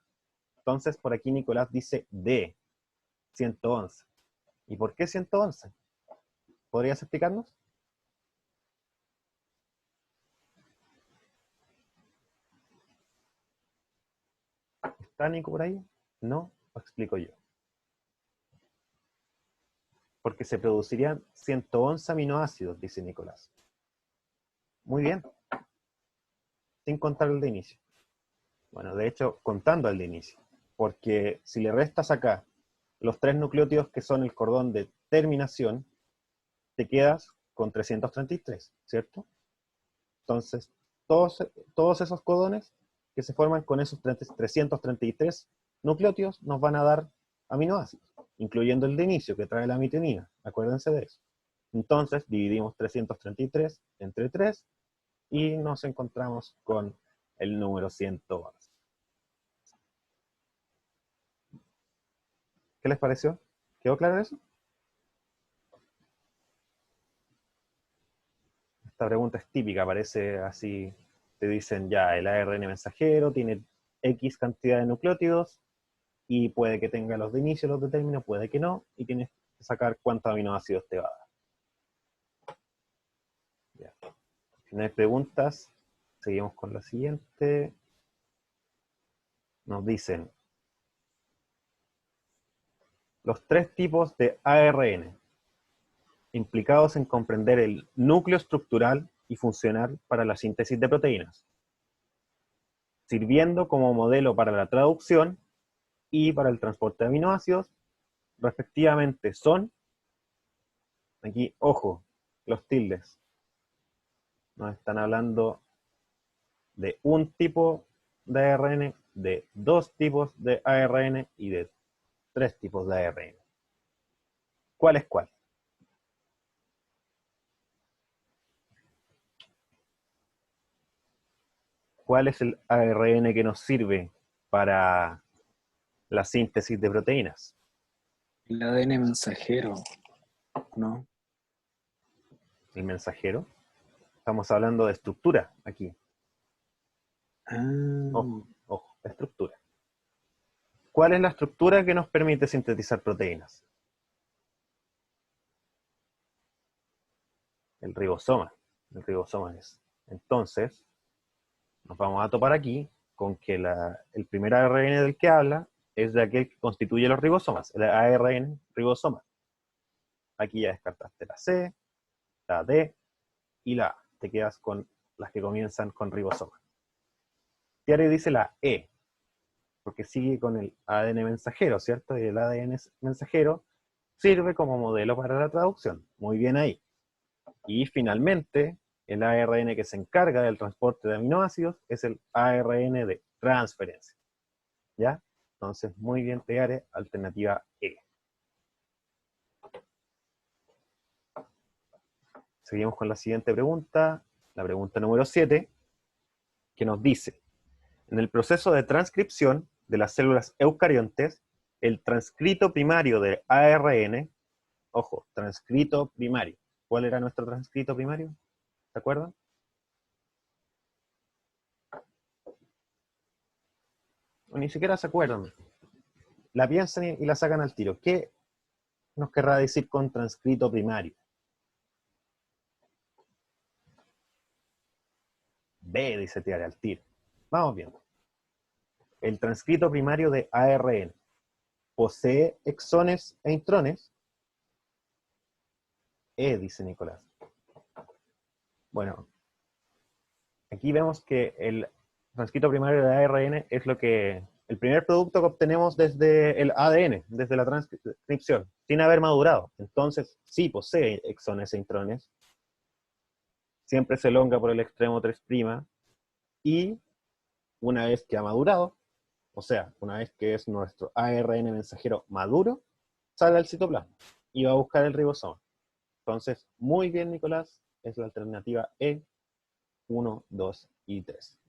Entonces, por aquí Nicolás dice D, 111. ¿Y por qué 111? ¿Podrías explicarnos? ¿Está Nico por ahí? No, lo explico yo. Porque se producirían 111 aminoácidos, dice Nicolás. Muy bien. Sin contar el de inicio. Bueno, de hecho, contando el de inicio. Porque si le restas acá los 3 nucleótidos que son el cordón de terminación, te quedas con 333, ¿cierto? Entonces, todos esos codones que se forman con esos 333 nucleótidos nos van a dar aminoácidos, incluyendo el de inicio que trae la mitonina. Acuérdense de eso. Entonces, dividimos 333 entre 3 y nos encontramos con el número 111. ¿Qué les pareció? ¿Quedó claro eso? Esta pregunta es típica, parece así, te dicen ya, el ARN mensajero tiene X cantidad de nucleótidos y puede que tenga los de inicio, los de término, puede que no, y tienes que sacar cuántos aminoácidos te va a dar. Ya. Si no hay preguntas, seguimos con la siguiente. Nos dicen los 3 tipos de ARN implicados en comprender el núcleo estructural y funcional para la síntesis de proteínas, sirviendo como modelo para la traducción y para el transporte de aminoácidos, respectivamente son, aquí, ojo, los tildes. Nos están hablando de un tipo de ARN, de 2 tipos de ARN y de 3 tipos de ARN. ¿Cuál es cuál? ¿Cuál es el ARN que nos sirve para la síntesis de proteínas? El ADN mensajero, ¿no? El mensajero. Estamos hablando de estructura aquí. Ah, Ojo, estructura. ¿Cuál es la estructura que nos permite sintetizar proteínas? El ribosoma. El ribosoma es. Entonces, nos vamos a topar aquí con que el primer ARN del que habla es de aquel que constituye los ribosomas, el ARN ribosoma. Aquí ya descartaste la C, la D y la A. Te quedas con las que comienzan con ribosoma. Tiare dice la E, porque sigue con el ADN mensajero, ¿cierto? Y el ADN mensajero sirve como modelo para la traducción. Muy bien ahí. Y finalmente, el ARN que se encarga del transporte de aminoácidos es el ARN de transferencia. ¿Ya? Entonces, muy bien, Tiare, alternativa E. Seguimos con la siguiente pregunta, la pregunta número 7, que nos dice: en el proceso de transcripción de las células eucariontes, el transcrito primario de ARN, ojo, transcrito primario. ¿Cuál era nuestro transcrito primario? ¿Se acuerdan? O ni siquiera se acuerdan. La piensan y la sacan al tiro. ¿Qué nos querrá decir con transcrito primario? B, dice Tiare al tiro. Vamos viendo. El transcrito primario de ARN posee exones e intrones. Dice Nicolás. Bueno, aquí vemos que el transcrito primario de ARN es el primer producto que obtenemos desde el ADN, desde la transcripción, sin haber madurado. Entonces, sí posee exones e intrones. Siempre se elonga por el extremo 3', y una vez que ha madurado, o sea, una vez que es nuestro ARN mensajero maduro, sale al citoplasma y va a buscar el ribosoma. Entonces, muy bien, Nicolás, es la alternativa E, 1, 2 y 3.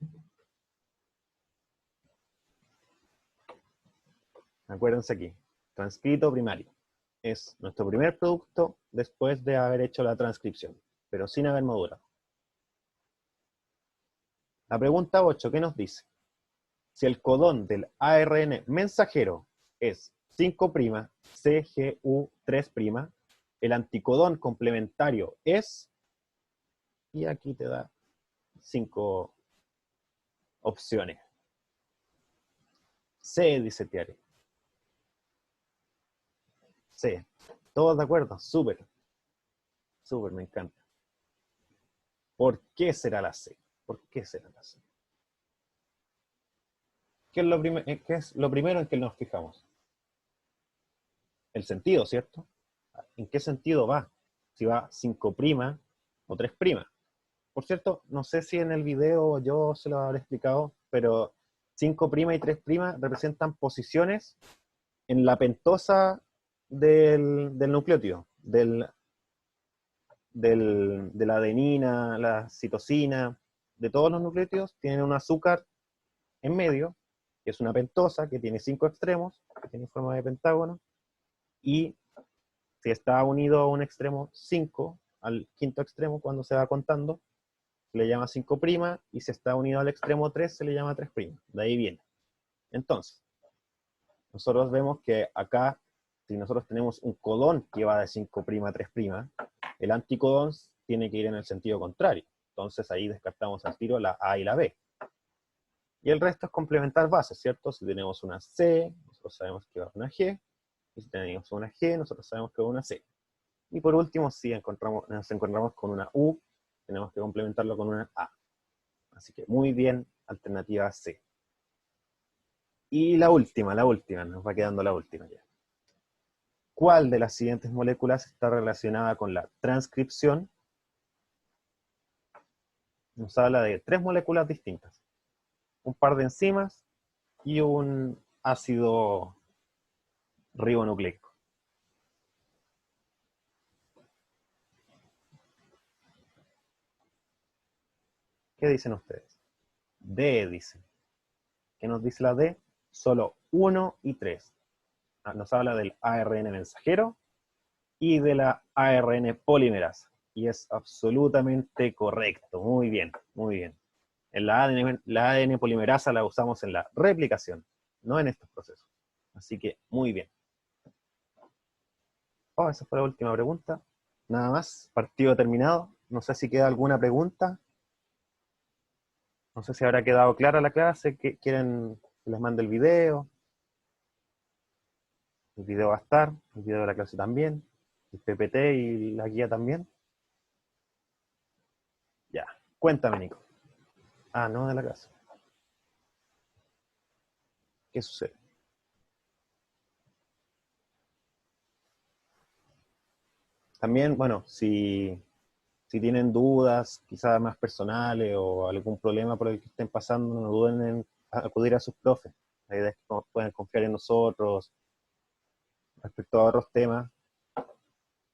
Acuérdense aquí, transcrito primario. Es nuestro primer producto después de haber hecho la transcripción, pero sin haber madurado. La pregunta 8, ¿qué nos dice? Si el codón del ARN mensajero es 5' CGU3', el anticodón complementario es, y aquí te da 5 opciones. C, dice Tiare. C. ¿Todos de acuerdo? Súper. Súper, me encanta. ¿Por qué será la C? ¿Por qué será la C? ¿Qué es lo primero en que nos fijamos? El sentido, ¿cierto? ¿En qué sentido va? Si va 5' o 3'. Por cierto, no sé si en el video yo se lo habré explicado, pero 5' y 3' representan posiciones en la pentosa del nucleótido, de la adenina, la citosina, de todos los nucleótidos, tienen un azúcar en medio, que es una pentosa, que tiene 5 extremos, que tiene forma de pentágono, y si está unido a un extremo 5, al quinto extremo, cuando se va contando, se le llama 5', y si está unido al extremo 3, se le llama 3'. De ahí viene. Entonces, nosotros vemos que acá, si nosotros tenemos un codón que va de 5' a 3', el anticodón tiene que ir en el sentido contrario. Entonces ahí descartamos al tiro la A y la B. Y el resto es complementar bases, ¿cierto? Si tenemos una C, nosotros sabemos que va una G. Y si tenemos una G, nosotros sabemos que va una C. Y por último, si nos encontramos con una U, tenemos que complementarlo con una A. Así que muy bien, alternativa C. Y la última, nos va quedando la última ya. ¿Cuál de las siguientes moléculas está relacionada con la transcripción? Nos habla de 3 moléculas distintas. Un par de enzimas y un ácido ribonucleico. ¿Qué dicen ustedes? D, dicen. ¿Qué nos dice la D? Solo 1 y 3. Nos habla del ARN mensajero y de la ARN polimerasa. Y es absolutamente correcto. Muy bien, muy bien. La ADN polimerasa la usamos en la replicación, no en estos procesos. Así que, muy bien. Oh, esa fue la última pregunta. Nada más, partido terminado. No sé si queda alguna pregunta. No sé si habrá quedado clara la clase, que quieren que les mande el video. El video va a estar, el video de la clase también, el PPT y la guía también. Ya, cuéntame, Nico. Ah, no de la clase. ¿Qué sucede? También, bueno, si tienen dudas, quizás más personales o algún problema por el que estén pasando, no duden en acudir a sus profes. La idea es que puedan confiar en nosotros. Respecto a otros temas,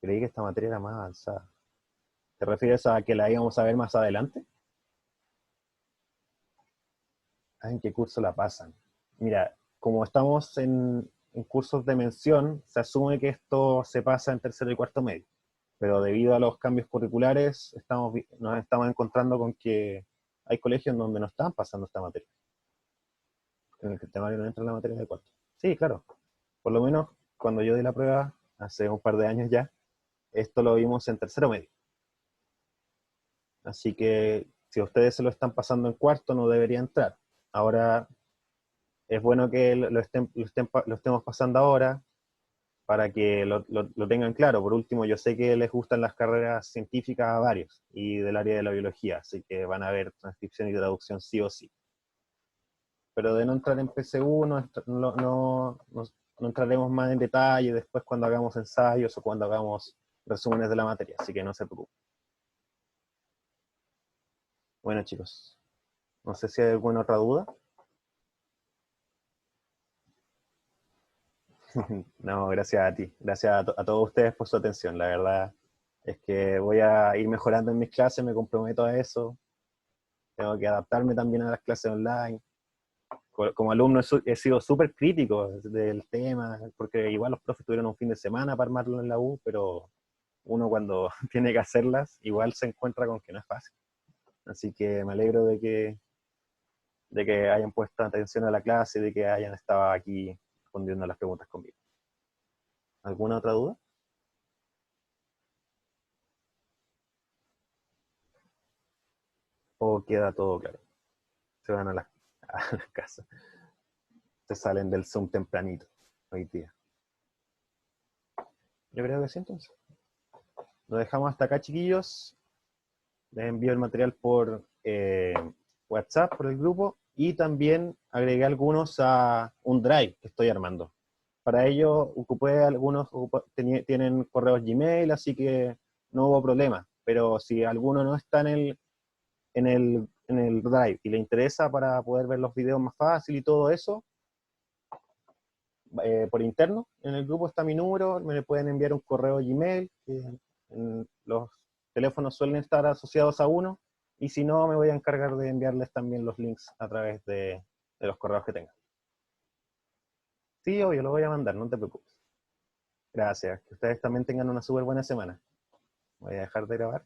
creí que esta materia era más avanzada. ¿Te refieres a que la íbamos a ver más adelante? ¿En qué curso la pasan? Mira, como estamos en cursos de mención, se asume que esto se pasa en tercero y cuarto medio. Pero debido a los cambios curriculares, nos estamos encontrando con que hay colegios en donde no están pasando esta materia. En el que el temario no entra en la materia de cuarto. Sí, claro. Por lo menos cuando yo di la prueba, hace un par de años ya, esto lo vimos en tercero medio. Así que si ustedes se lo están pasando en cuarto, no debería entrar. Ahora, es bueno que lo estemos pasando ahora para que lo tengan claro. Por último, yo sé que les gustan las carreras científicas a varios y del área de la biología, así que van a ver transcripción y traducción sí o sí. Pero de no entrar en PSU, no entraremos más en detalle después cuando hagamos ensayos o cuando hagamos resúmenes de la materia, así que no se preocupen. Bueno, chicos, no sé si hay alguna otra duda. No, gracias a ti. Gracias a todos ustedes por su atención. La verdad es que voy a ir mejorando en mis clases, me comprometo a eso. Tengo que adaptarme también a las clases online. Como alumno he sido súper crítico del tema, porque igual los profes tuvieron un fin de semana para armarlo en la U, pero uno cuando tiene que hacerlas, igual se encuentra con que no es fácil. Así que me alegro de que hayan puesto atención a la clase y de que hayan estado aquí respondiendo a las preguntas conmigo. ¿Alguna otra duda? ¿O queda todo claro? Se van a a las casas. Se salen del Zoom tempranito hoy día. Yo creo que sí, entonces. Lo dejamos hasta acá, chiquillos. Les envío el material por WhatsApp, por el grupo, y también agregué algunos a un Drive que estoy armando. Para ello, ocupé algunos, tienen correos Gmail, así que no hubo problema. Pero si alguno no está en el Drive y le interesa para poder ver los videos más fácil y todo eso, por interno, en el grupo está mi número, me pueden enviar un correo Gmail, los teléfonos suelen estar asociados a uno, y si no, me voy a encargar de enviarles también los links a través de los correos que tengan. Sí, obvio, lo voy a mandar, no te preocupes. Gracias, que ustedes también tengan una súper buena semana. Voy a dejar de grabar.